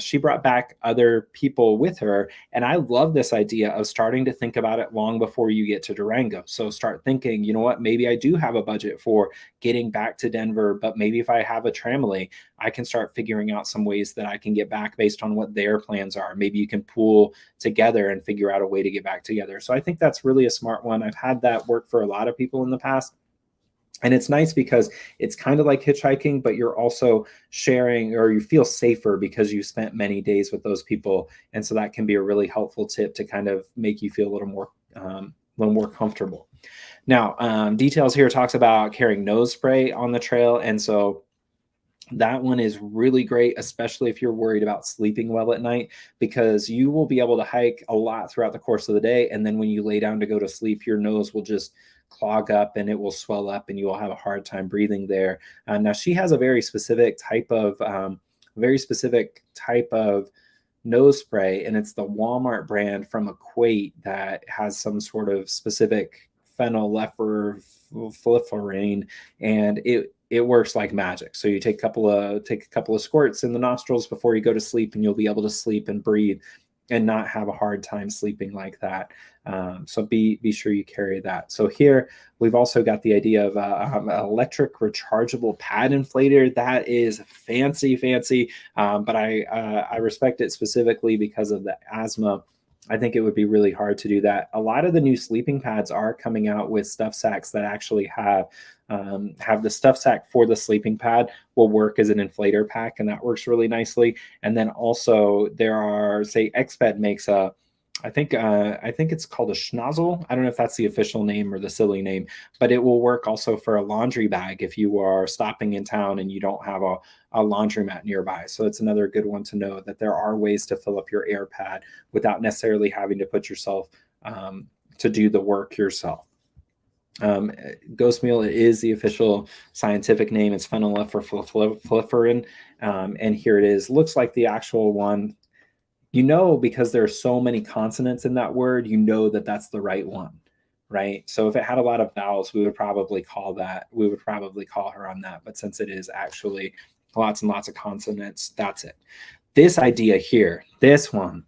she brought back other people with her. And I love this idea of starting to think about it long before you get to Durango. So start thinking, you know what, maybe I do have a budget for getting back to Denver, but maybe if I have a Tramily, I can start figuring out some ways that I can get back based on what their plans are. Maybe you can pool together and figure out a way to get back together. So I think that's really a smart one. I've had that work for a lot of people in the past. And it's nice because it's kind of like hitchhiking, but you're also sharing, or you feel safer because you spent many days with those people. And so that can be a really helpful tip to kind of make you feel a little more comfortable. Now, Details here talks about carrying nose spray on the trail. And so that one is really great, especially if you're worried about sleeping well at night, because you will be able to hike a lot throughout the course of the day. And then when you lay down to go to sleep, your nose will just clog up and it will swell up, and you will have a hard time breathing there. Now, she has a very specific type of nose spray, and it's the Walmart brand from Equate that has some sort of specific phenylephrine, and it works like magic. So you take a couple of squirts in the nostrils before you go to sleep, and you'll be able to sleep and breathe and not have a hard time sleeping like that. So be sure you carry that. So here we've also got the idea of an electric rechargeable pad inflator. That is fancy, but I respect it specifically because of the asthma. I think it would be really hard to do that. A lot of the new sleeping pads are coming out with stuff sacks that actually have the stuff sack for the sleeping pad will work as an inflator pack, and that works really nicely. And then also there are, say, XPED makes I think it's called a schnozzle. I don't know if that's the official name or the silly name, but it will work also for a laundry bag if you are stopping in town and you don't have a laundromat nearby. So it's another good one to know, that there are ways to fill up your air pad without necessarily having to put yourself to do the work yourself. Ghost meal is the official scientific name. It's phenylephrine, and here it is. Looks like the actual one. Because there are so many consonants in that word, that that's the right one, right? So if it had a lot of vowels, we would probably call her on that. But since it is actually lots and lots of consonants, that's it. This idea here, this one,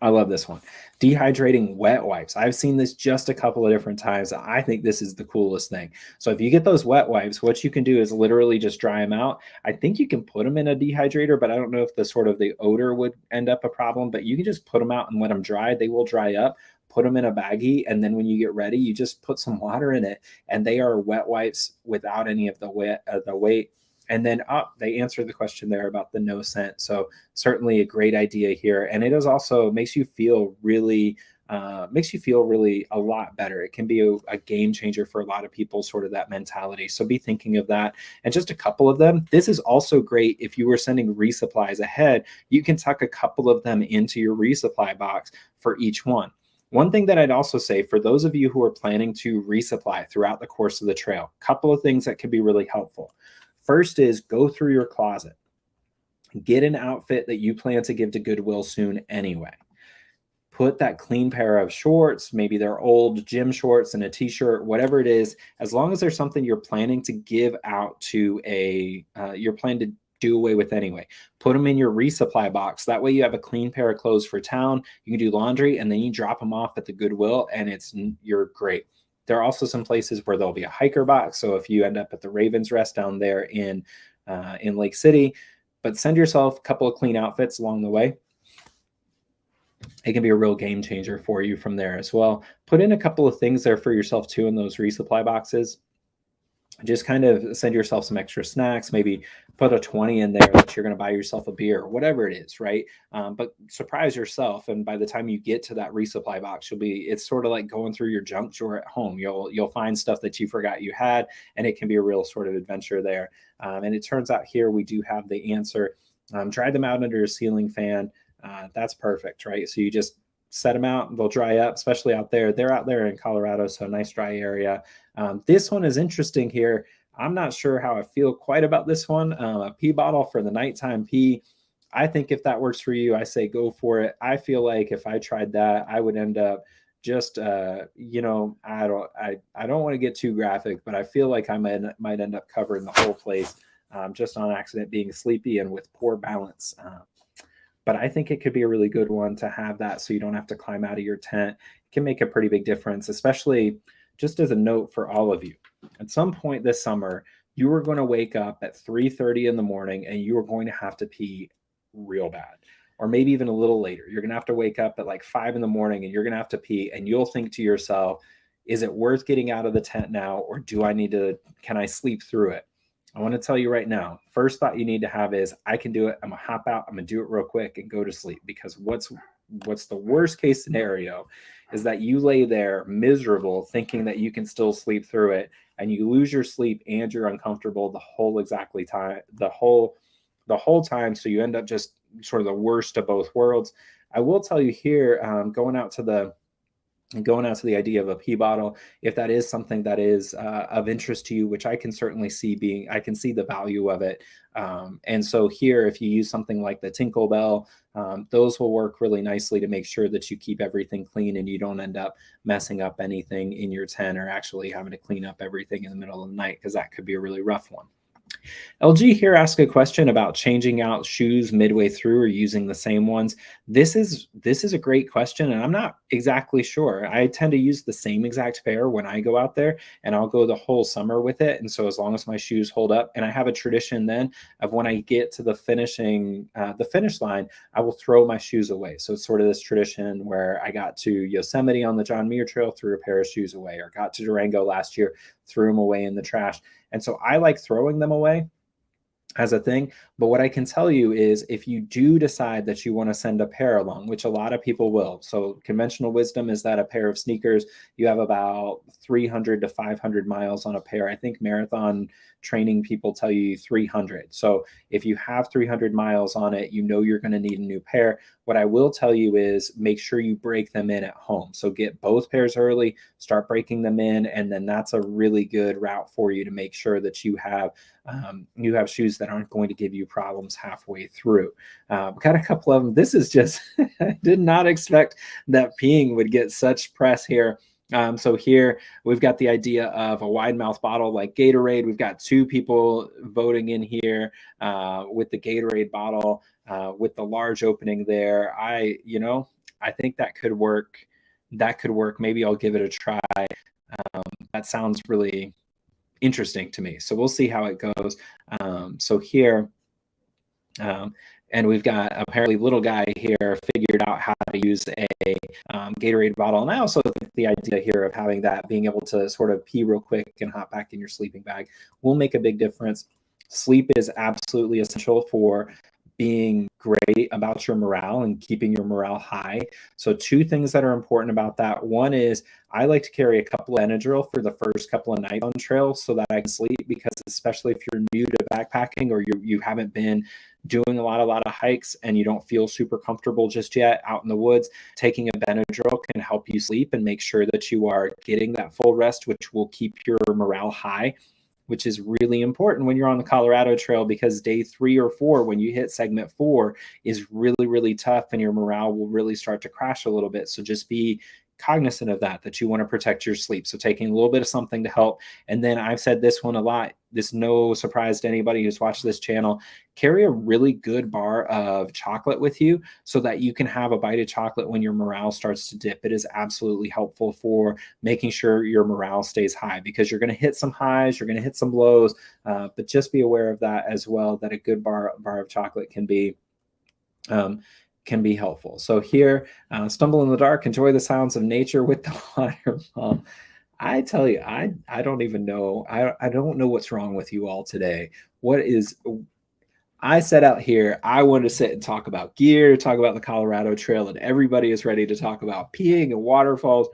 I love this one. Dehydrating wet wipes. I've seen this just a couple of different times. I think this is the coolest thing. So if you get those wet wipes, what you can do is literally just dry them out. I think you can put them in a dehydrator, but I don't know if the odor would end up a problem, but you can just put them out and let them dry. They will dry up. Put them in a baggie, and then when you get ready, you just put some water in it, and they are wet wipes without any of the weight. And then they answered the question there about the no scent. So certainly a great idea here. And it is also makes you feel really makes you feel really a lot better. It can be a game changer for a lot of people, sort of that mentality. So be thinking of that. And just a couple of them. This is also great if you were sending resupplies ahead. You can tuck a couple of them into your resupply box for each one. One thing that I'd also say for those of you who are planning to resupply throughout the course of the trail, a couple of things that can be really helpful. First is go through your closet. Get an outfit that you plan to give to Goodwill soon anyway. Put that clean pair of shorts, maybe they're old gym shorts and a t-shirt, whatever it is, as long as there's something you're planning to give out to you're planning to do away with anyway. Put them in your resupply box. That way you have a clean pair of clothes for town. You can do laundry and then you drop them off at the Goodwill and you're great. There are also some places where there'll be a hiker box. So if you end up at the Ravens Rest down there in Lake City, but send yourself a couple of clean outfits along the way. It can be a real game changer for you from there as well. Put in a couple of things there for yourself too in those resupply boxes. Just kind of send yourself some extra snacks, maybe put a 20 in there that you're going to buy yourself a beer, whatever it is, right? But surprise yourself. And by the time you get to that resupply box, it's sort of like going through your junk drawer at home. You'll find stuff that you forgot you had, and it can be a real sort of adventure there. And it turns out here we do have the answer. Dry them out under a ceiling fan. That's perfect, right? So you just set them out, they'll dry up, especially out there. They're out there in Colorado, so a nice dry area. This one is interesting here. I'm not sure how I feel quite about this one. A pee bottle for the nighttime pee. I think if that works for you, I say go for it. I feel like if I tried that, I would end up just, I don't want to get too graphic, but I feel like I might end up covering the whole place just on accident, being sleepy and with poor balance. But I think it could be a really good one to have that so you don't have to climb out of your tent. It can make a pretty big difference, especially just as a note for all of you. At some point this summer, you are going to wake up at 3:30 in the morning and you are going to have to pee real bad, or maybe even a little later. You're going to have to wake up at like 5 in the morning and you're going to have to pee, and you'll think to yourself, is it worth getting out of the tent now, or can I sleep through it? I want to tell you right now, first thought you need to have is, I can do it. I'm going to hop out. I'm going to do it real quick and go to sleep. Because what's the worst case scenario is that you lay there miserable thinking that you can still sleep through it, and you lose your sleep and you're uncomfortable the whole time. So you end up just sort of the worst of both worlds. I will tell you here, going out to the idea of a pee bottle, if that is something that is of interest to you, which I can certainly see I can see the value of it. And so here, if you use something like the Tinkle Bell, those will work really nicely to make sure that you keep everything clean and you don't end up messing up anything in your tent, or actually having to clean up everything in the middle of the night, because that could be a really rough one. LG here asked a question about changing out shoes midway through or using the same ones. This is a great question, and I'm not exactly sure. I tend to use the same exact pair when I go out there, and I'll go the whole summer with it. And so as long as my shoes hold up, and I have a tradition then of when I get to the finish line, I will throw my shoes away. So it's sort of this tradition where I got to Yosemite on the John Muir Trail, threw a pair of shoes away, or got to Durango last year, threw them away in the trash. And so I like throwing them away as a thing. But what I can tell you is, if you do decide that you want to send a pair along, which a lot of people will. So conventional wisdom is that a pair of sneakers, you have about 300 to 500 miles on a pair. I think marathon training people tell you 300. So if you have 300 miles on it, you're going to need a new pair. What I will tell you is, make sure you break them in at home. So get both pairs early, start breaking them in, and then that's a really good route for you to make sure that you have shoes that aren't going to give you problems halfway through. Got a couple of them. This is just, I did not expect that peeing would get such press here. So here we've got the idea of a wide mouth bottle like Gatorade. We've got 2 people voting in here with the Gatorade bottle with the large opening there. I think that could work. Maybe I'll give it a try. That sounds really interesting to me. So we'll see how it goes. So here, and we've got apparently little guy here figured out how to use a Gatorade bottle. And I also think the idea here of having that, being able to sort of pee real quick and hop back in your sleeping bag, will make a big difference. Sleep is absolutely essential for being great about your morale and keeping your morale high. So 2 things that are important about that. One is I like to carry a couple of Benadryl for the first couple of nights on trail so that I can sleep, because especially if you're new to backpacking or you haven't been doing a lot of hikes and you don't feel super comfortable just yet out in the woods, taking a Benadryl can help you sleep and make sure that you are getting that full rest, which will keep your morale high, which is really important when you're on the Colorado Trail, because day 3 or 4, when you hit segment 4, is really, really tough and your morale will really start to crash a little bit. So just be cognizant of that you want to protect your sleep. So taking a little bit of something to help. And then I've said this one a lot. This no surprise to anybody who's watched this channel. Carry a really good bar of chocolate with you so that you can have a bite of chocolate when your morale starts to dip. It is absolutely helpful for making sure your morale stays high, because you're going to hit some highs, you're going to hit some lows, but just be aware of that as well, that a good bar of chocolate can be helpful. So here, stumble in the dark, enjoy the sounds of nature with the water bomb. I tell you, I don't even know. I don't know what's wrong with you all today. I set out here, I want to sit and talk about gear, talk about the Colorado Trail, and everybody is ready to talk about peeing and waterfalls.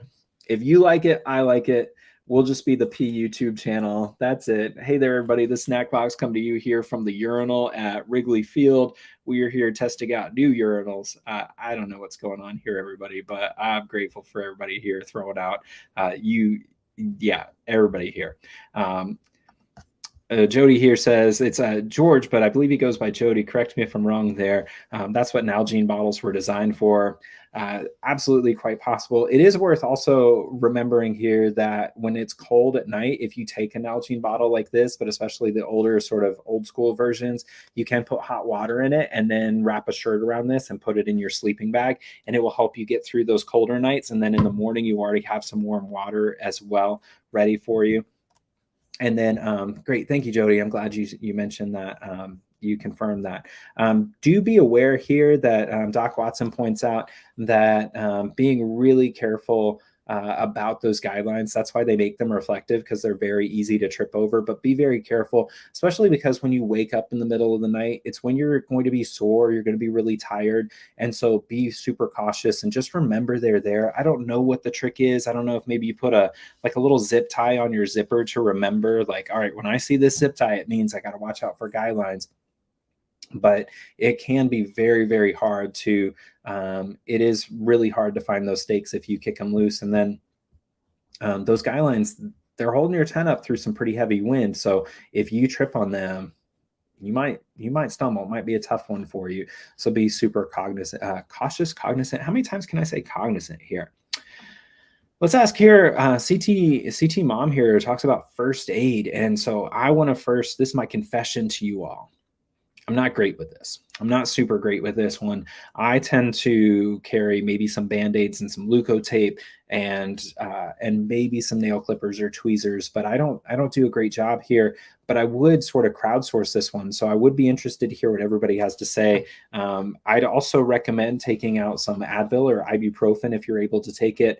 If you like it, I like it. We'll just be the P YouTube channel. That's it. Hey there, everybody. The Snack Box come to you here from the urinal at Wrigley Field. We are here testing out new urinals. I don't know what's going on here, everybody, but I'm grateful for everybody here throwing out everybody here. Jody here says it's George, but I believe he goes by Jody. Correct me if I'm wrong there. That's what Nalgene bottles were designed for. Absolutely quite possible. It is worth also remembering here that when it's cold at night, if you take a Nalgene bottle like this, but especially the older sort of old school versions, you can put hot water in it and then wrap a shirt around this and put it in your sleeping bag, and it will help you get through those colder nights. And then in the morning, you already have some warm water as well ready for you. And then, great. Thank you, Jody. I'm glad you mentioned that. You confirmed that. Do be aware here that Doc Watson points out that being really careful about those guidelines. That's why they make them reflective, because they're very easy to trip over. But be very careful, especially because when you wake up in the middle of the night, it's when you're going to be sore, you're going to be really tired. And so be super cautious and just remember they're there. I don't know what the trick is. I don't know if maybe you put a little zip tie on your zipper to remember, like, all right, when I see this zip tie, it means I got to watch out for guidelines. But it can be very, very hard to, it is really hard to find those stakes if you kick them loose. And then those guidelines, they're holding your tent up through some pretty heavy wind. So if you trip on them, you might stumble. It might be a tough one for you. So be super cognizant, cautious, cognizant. How many times can I say cognizant here? Let's ask here, CT Mom here talks about first aid. And so I want to this is my confession to you all. I'm not great with this. I'm not super great with this one. I tend to carry maybe some Band-Aids and some Leukotape and maybe some nail clippers or tweezers, but I don't do a great job here. But I would sort of crowdsource this one. So I would be interested to hear what everybody has to say. I'd also recommend taking out some Advil or ibuprofen if you're able to take it,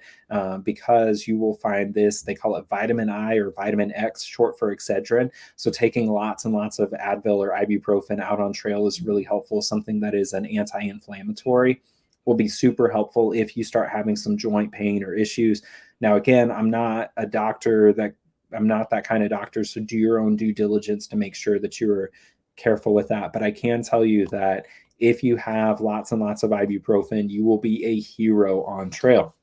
because you will find this, they call it vitamin I or vitamin X, short for Excedrin. So taking lots and lots of Advil or ibuprofen out on trail is really helpful. Something that is an anti-inflammatory will be super helpful if you start having some joint pain or issues. Now, again, I'm not that kind of doctor, so do your own due diligence to make sure that you're careful with that. But I can tell you that if you have lots and lots of ibuprofen, you will be a hero on trail.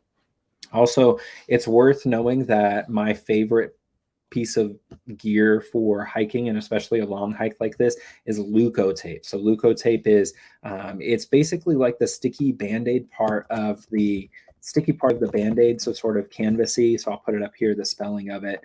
Also, it's worth knowing that my favorite piece of gear for hiking, and especially a long hike like this, is Leukotape. So Leukotape is, it's basically like the sticky Band-Aid part of the Band-Aid, so sort of canvasy. So I'll put it up here, the spelling of it.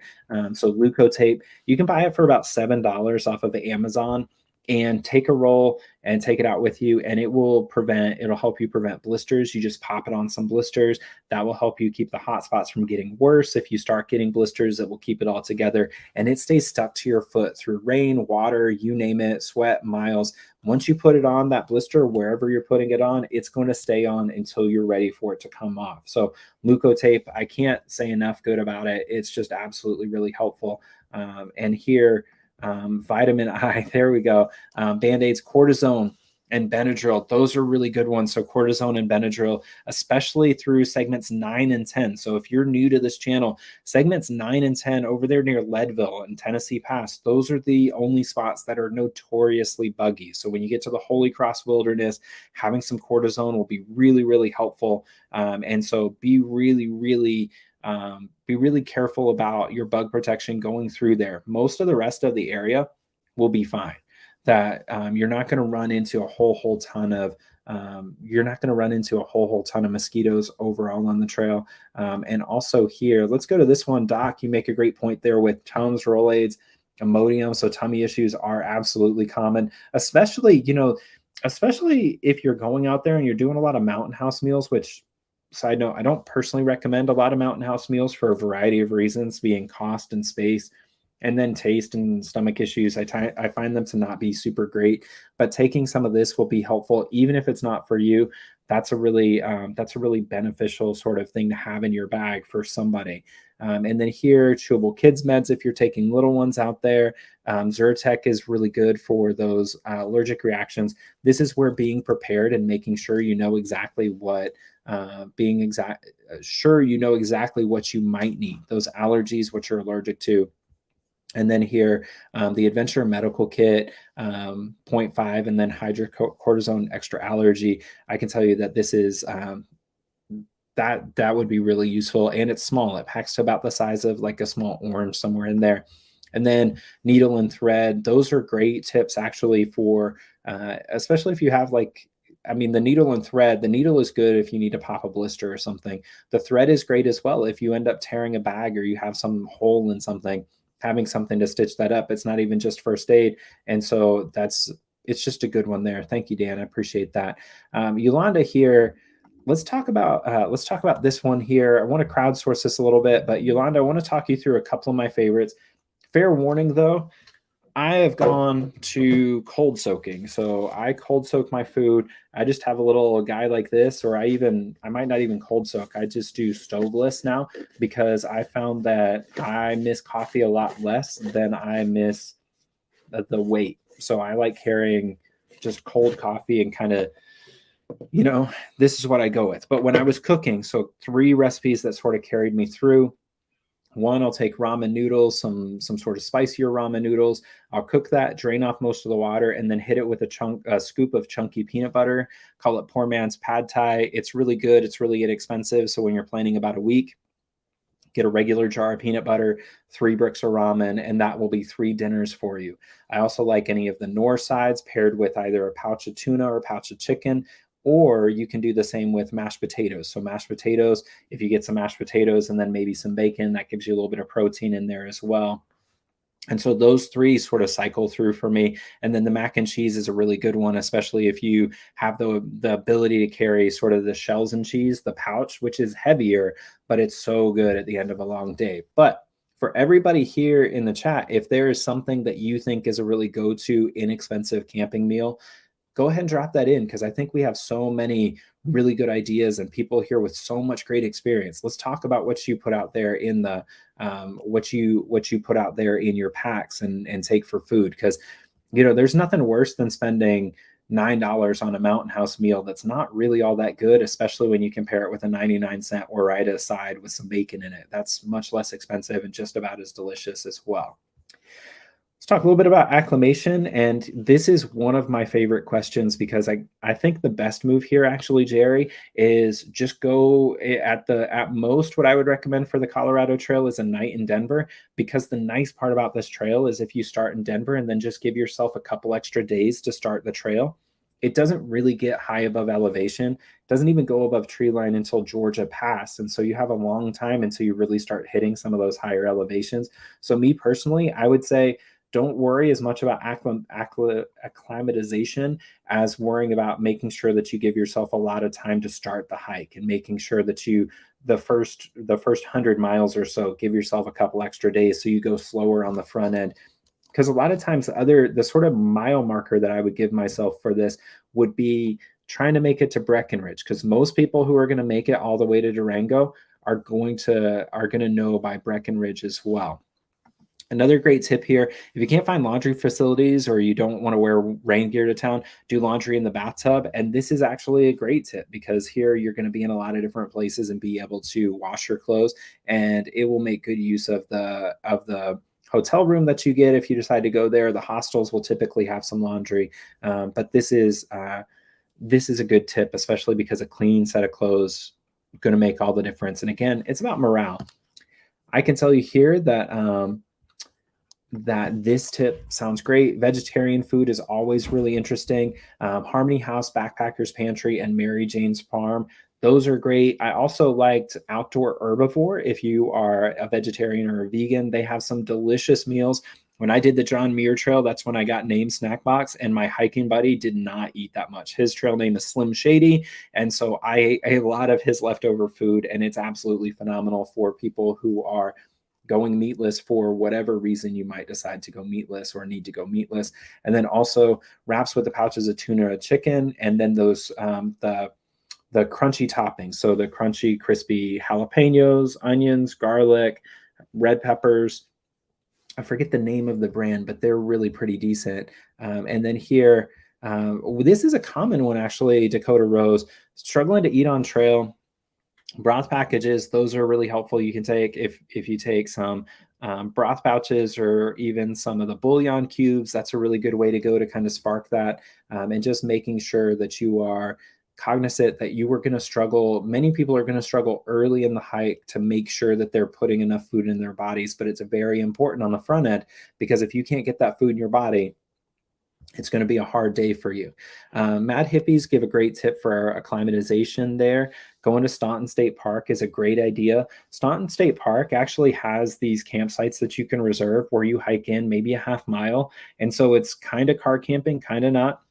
So Leukotape, you can buy it for about $7 off of Amazon, and take a roll and take it out with you, and it'll help you prevent blisters. You just pop it on some blisters. That will help you keep the hot spots from getting worse. If you start getting blisters, it will keep it all together, and it stays stuck to your foot through rain, water, you name it, sweat, miles. Once you put it on, that blister, wherever you're putting it on, it's going to stay on until you're ready for it to come off. So Leukotape, I can't say enough good about it. It's just absolutely really helpful. And here, vitamin I, there we go. Band-Aids, cortisone. and Benadryl. Those are really good ones. So cortisone and Benadryl, especially through segments 9 and 10. So if you're new to this channel, segments 9 and 10 over there near Leadville and Tennessee Pass, those are the only spots that are notoriously buggy. So when you get to the Holy Cross Wilderness, having some cortisone will be really, really helpful. And so be really careful about your bug protection going through there. Most of the rest of the area will be fine. That you're not going to run into a whole ton of mosquitoes overall on the trail. And also here, let's go to this one, Doc. You make a great point there with Tums, Rolaids, Imodium. So tummy issues are absolutely common, especially if you're going out there and you're doing a lot of mountain house meals, which, side note, I don't personally recommend a lot of mountain house meals for a variety of reasons, being cost and space, and then taste and stomach issues. I find them to not be super great, but taking some of this will be helpful, even if it's not for you. That's a really beneficial sort of thing to have in your bag for somebody. And then here, chewable kids meds if you're taking little ones out there. Zyrtec is really good for those allergic reactions. This is where being prepared and making sure you know exactly what exactly what you might need, those allergies, what you're allergic to. And then here, the Adventure Medical Kit, 0.5, and then hydrocortisone extra allergy. I can tell you that this is that would be really useful, and it's small. It packs to about the size of like a small orange, somewhere in there. And then needle and thread. Those are great tips actually for, especially if you have the needle and thread. The needle is good if you need to pop a blister or something. The thread is great as well if you end up tearing a bag or you have some hole in something. Having something to stitch that up. It's not even just first aid. And so it's just a good one there. Thank you, Dan. I appreciate that. Yolanda here, let's talk about this one here. I want to crowdsource this a little bit, but Yolanda, I want to talk you through a couple of my favorites. Fair warning though, I have gone to cold soaking. So I cold soak my food. I just have a little guy like this, or I might not even cold soak. I just do stoveless now because I found that I miss coffee a lot less than I miss the weight. So I like carrying just cold coffee and kind of, this is what I go with. But when I was cooking, so 3 recipes that sort of carried me through. One, I'll take ramen noodles, some sort of spicier ramen noodles. I'll cook that, drain off most of the water, and then hit it with a scoop of chunky peanut butter. Call it poor man's pad thai. It's really good. It's really inexpensive. So when you're planning about a week, get a regular jar of peanut butter, 3 bricks of ramen, and that will be 3 dinners for you. I also like any of the Knorr sides paired with either a pouch of tuna or a pouch of chicken. Or you can do the same with mashed potatoes. So mashed potatoes, if you get some mashed potatoes and then maybe some bacon, that gives you a little bit of protein in there as well. And so those 3 sort of cycle through for me. And then the mac and cheese is a really good one, especially if you have the ability to carry sort of the shells and cheese, the pouch, which is heavier, but it's so good at the end of a long day. But for everybody here in the chat, if there is something that you think is a really go-to inexpensive camping meal, go ahead and drop that in, because I think we have so many really good ideas and people here with so much great experience. Let's talk about what you put out there in the what you put out there in your packs and take for food, because there's nothing worse than spending $9 on a mountain house meal that's not really all that good, especially when you compare it with a 99-cent Ore-Ida side with some bacon in it. That's much less expensive and just about as delicious as well. Let's talk a little bit about acclimation. And this is one of my favorite questions, because I think the best move here, actually, Jerry, is just go at most what I would recommend for the Colorado Trail is a night in Denver, because the nice part about this trail is if you start in Denver and then just give yourself a couple extra days to start the trail, it doesn't really get high above elevation. It doesn't even go above tree line until Georgia Pass. And so you have a long time until you really start hitting some of those higher elevations. So me personally, I would say, don't worry as much about acclimatization as worrying about making sure that you give yourself a lot of time to start the hike, and making sure that the first 100 miles or so, give yourself a couple extra days so you go slower on the front end. Because a lot of times the sort of mile marker that I would give myself for this would be trying to make it to Breckenridge, because most people who are going to make it all the way to Durango are going to know by Breckenridge as well. Another great tip here, if you can't find laundry facilities or you don't want to wear rain gear to town, do laundry in the bathtub. And this is actually a great tip because here you're going to be in a lot of different places and be able to wash your clothes, and it will make good use of the hotel room that you get if you decide to go there. The hostels will typically have some laundry, but this is a good tip, especially because a clean set of clothes going to make all the difference. And again, it's about morale. I can tell you here that this tip sounds great. Vegetarian food is always really interesting. Harmony House, Backpackers Pantry, and Mary Jane's Farm. Those are great. I also liked Outdoor Herbivore. If you are a vegetarian or a vegan, they have some delicious meals. When I did the John Muir Trail, that's when I got named Snack Box, and my hiking buddy did not eat that much. His trail name is Slim Shady, and so I ate a lot of his leftover food, and it's absolutely phenomenal for people who are going meatless for whatever reason you might decide to go meatless or need to go meatless. And then also wraps with the pouches of tuna or chicken, and then those the crunchy toppings. So the crunchy, crispy jalapenos, onions, garlic, red peppers. I forget the name of the brand, but they're really pretty decent. And then here, this is a common one actually, Dakota Rose. Struggling to eat on trail, broth packages, those are really helpful. You can take, if you take some broth pouches or even some of the bouillon cubes, that's a really good way to go to kind of spark that. And just making sure that you are cognizant that you were going to struggle. Many people are going to struggle early in the hike to make sure that they're putting enough food in their bodies, but it's very important on the front end, because if you can't get that food in your body, it's going to be a hard day for you. Mad Hippies give a great tip for acclimatization there. Going to Staunton State Park is a great idea. Staunton State Park actually has these campsites that you can reserve where you hike in maybe a half mile. And so it's kind of car camping, kind of not.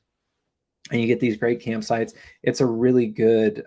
And you get these great campsites. It's a really good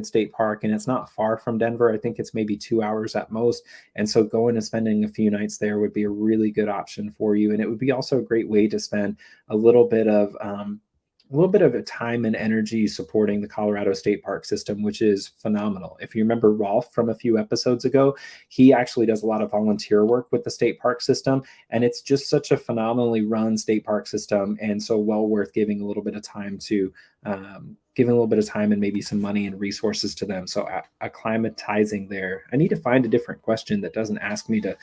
state park, and it's not far from Denver. I think it's maybe 2 hours at most. And so going and spending a few nights there would be a really good option for you. And it would be also a great way to spend a little bit of a time and energy supporting the Colorado State Park system, which is phenomenal. If you remember Rolf from a few episodes ago, he actually does a lot of volunteer work with the state park system, and it's just such a phenomenally run state park system, and so well worth giving a little bit of time to, and maybe some money and resources to them. So acclimatizing there. I need to find a different question that doesn't ask me to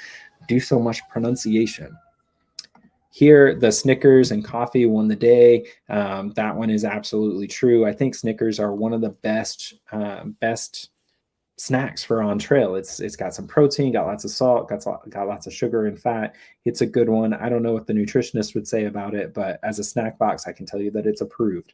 do so much pronunciation. Here, the Snickers and coffee won the day. That one is absolutely true. I think Snickers are one of the best snacks for on trail. It's got some protein, got lots of salt, got lots of sugar and fat. It's a good one. I don't know what the nutritionist would say about it, but as a snack box, I can tell you that it's approved.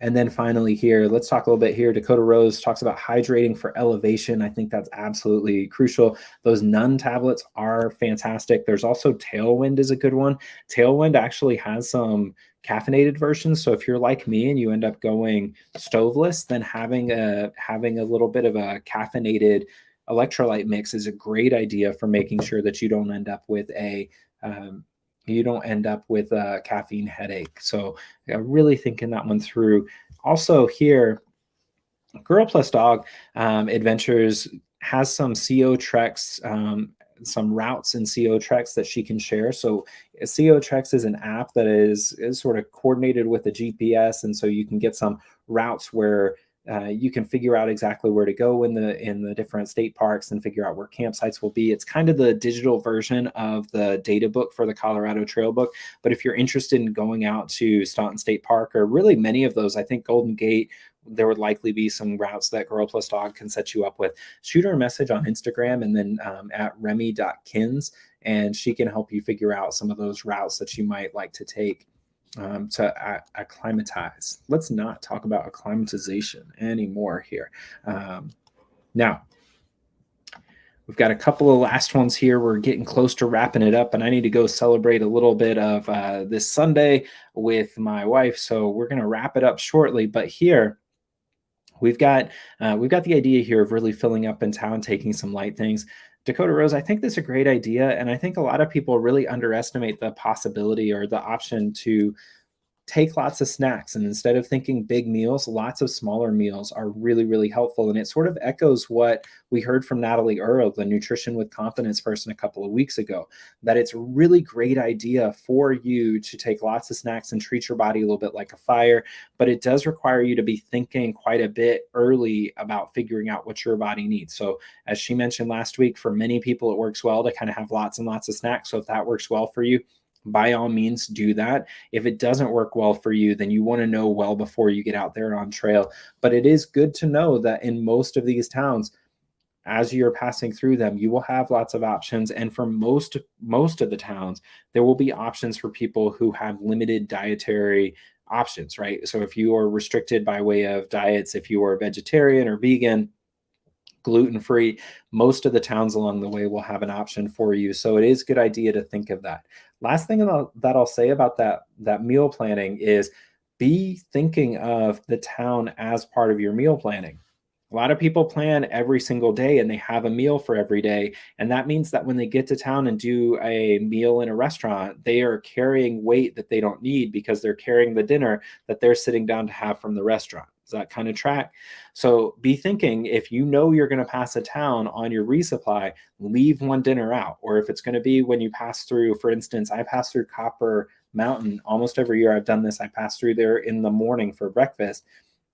And then finally here, let's talk a little bit here. Dakota Rose talks about hydrating for elevation. I think that's absolutely crucial. Those Nun tablets are fantastic. There's also Tailwind is a good one. Tailwind actually has some caffeinated versions. So if you're like me and you end up going stoveless, then having a little bit of a caffeinated electrolyte mix is a great idea for making sure that you don't end up with a caffeine headache. So really thinking that one through. Also here, Girl Plus Dog Adventures has some CO Treks, some routes and CO Treks that she can share. So CO Treks is an app that is sort of coordinated with a GPS, and so you can get some routes where you can figure out exactly where to go in the different state parks and figure out where campsites will be. It's kind of the digital version of the data book for the Colorado Trail book. But if you're interested in going out to Staunton State Park, or really many of those, I think Golden Gate, there would likely be some routes that Girl Plus Dog can set you up with. Shoot her a message on Instagram and then at remy.kins, and she can help you figure out some of those routes that you might like to take to acclimatize. Let's not talk about acclimatization anymore here. Now, we've got a couple of last ones here. We're getting close to wrapping it up, and I need to go celebrate a little bit of this Sunday with my wife. So we're going to wrap it up shortly. But here, we've got the idea here of really filling up in town, taking some light things. Dakota Rose, I think this is a great idea, and I think a lot of people really underestimate the possibility or the option to take lots of snacks. And instead of thinking big meals, lots of smaller meals are really, really helpful. And it sort of echoes what we heard from Natalie Earle, the Nutrition with Confidence person, a couple of weeks ago, that it's a really great idea for you to take lots of snacks and treat your body a little bit like a fire. But it does require you to be thinking quite a bit early about figuring out what your body needs. So as she mentioned last week, for many people, it works well to kind of have lots and lots of snacks. So if that works well for you, by all means do that. If it doesn't work well for you, then you want to know well before you get out there on trail. But it is good to know that in most of these towns, as you're passing through them, you will have lots of options. And for most of the towns, there will be options for people who have limited dietary options, right? So if you are restricted by way of diets, if you are vegetarian or vegan, gluten-free, most of the towns along the way will have an option for you. So it is a good idea to think of that. Last thing that I'll say about that meal planning is be thinking of the town as part of your meal planning. A lot of people plan every single day and they have a meal for every day. And that means that when they get to town and do a meal in a restaurant, they are carrying weight that they don't need because they're carrying the dinner that they're sitting down to have from the restaurant. Does that kind of track? So be thinking, if you know you're going to pass a town on your resupply, leave one dinner out. Or if it's going to be when you pass through, for instance, I pass through Copper Mountain almost every year I've done this. I pass through there in the morning for breakfast.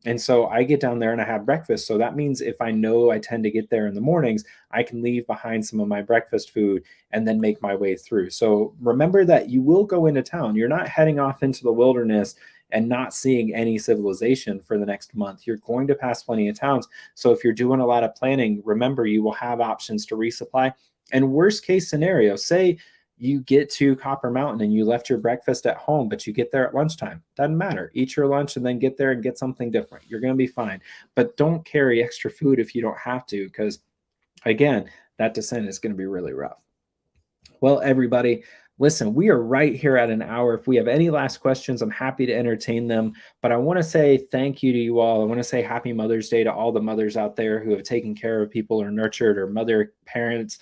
And so I get down there and I have breakfast. So that means if I know I tend to get there in the mornings, I can leave behind some of my breakfast food and then make my way through. So remember that you will go into town. You're not heading off into the wilderness and not seeing any civilization for the next month. You're going to pass plenty of towns. So if you're doing a lot of planning, remember you will have options to resupply. And worst case scenario, say you get to Copper Mountain and you left your breakfast at home, but you get there at lunchtime. Doesn't matter. Eat your lunch and then get there and get something different. You're going to be fine. But don't carry extra food if you don't have to, because again, that descent is going to be really rough. Well, everybody, listen, we are right here at an hour. If we have any last questions, I'm happy to entertain them. But I want to say thank you to you all. I want to say happy Mother's Day to all the mothers out there who have taken care of people or nurtured or mother parents.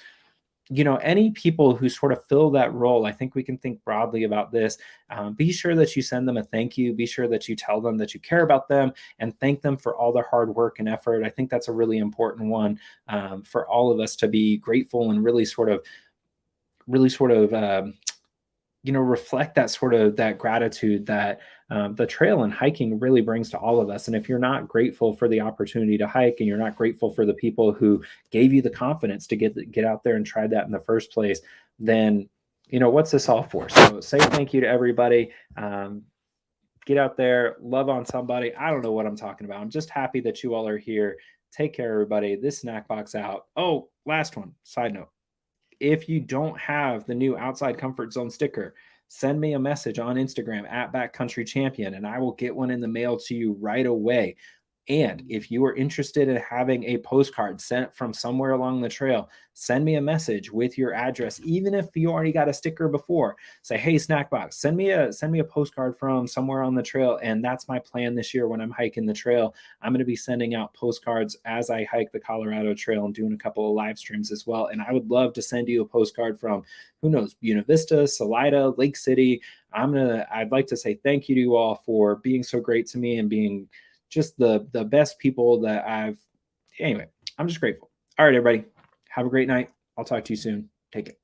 Any people who sort of fill that role, I think we can think broadly about this. Be sure that you send them a thank you. Be sure that you tell them that you care about them and thank them for all their hard work and effort. I think that's a really important one for all of us to be grateful and really sort of reflect that gratitude that the trail and hiking really brings to all of us. And if you're not grateful for the opportunity to hike and you're not grateful for the people who gave you the confidence to get out there and try that in the first place, then what's this all for? So say thank you to everybody. Get out there, love on somebody. I don't know what I'm talking about. I'm just happy that you all are here. Take care, everybody. This snack box out. Oh, last one. Side note. If you don't have the new Outside Comfort Zone sticker, send me a message on Instagram at Backcountry Champion, and I will get one in the mail to you right away. And if you are interested in having a postcard sent from somewhere along the trail, send me a message with your address. Even if you already got a sticker before, say, hey, Snackbox, send me a postcard from somewhere on the trail. And that's my plan this year when I'm hiking the trail. I'm going to be sending out postcards as I hike the Colorado Trail and doing a couple of live streams as well. And I would love to send you a postcard from, who knows, Buena Vista, Salida, Lake City. I'd like to say thank you to you all for being so great to me and being just the best people that anyway, I'm just grateful. All right, everybody. Have a great night. I'll talk to you soon. Take care.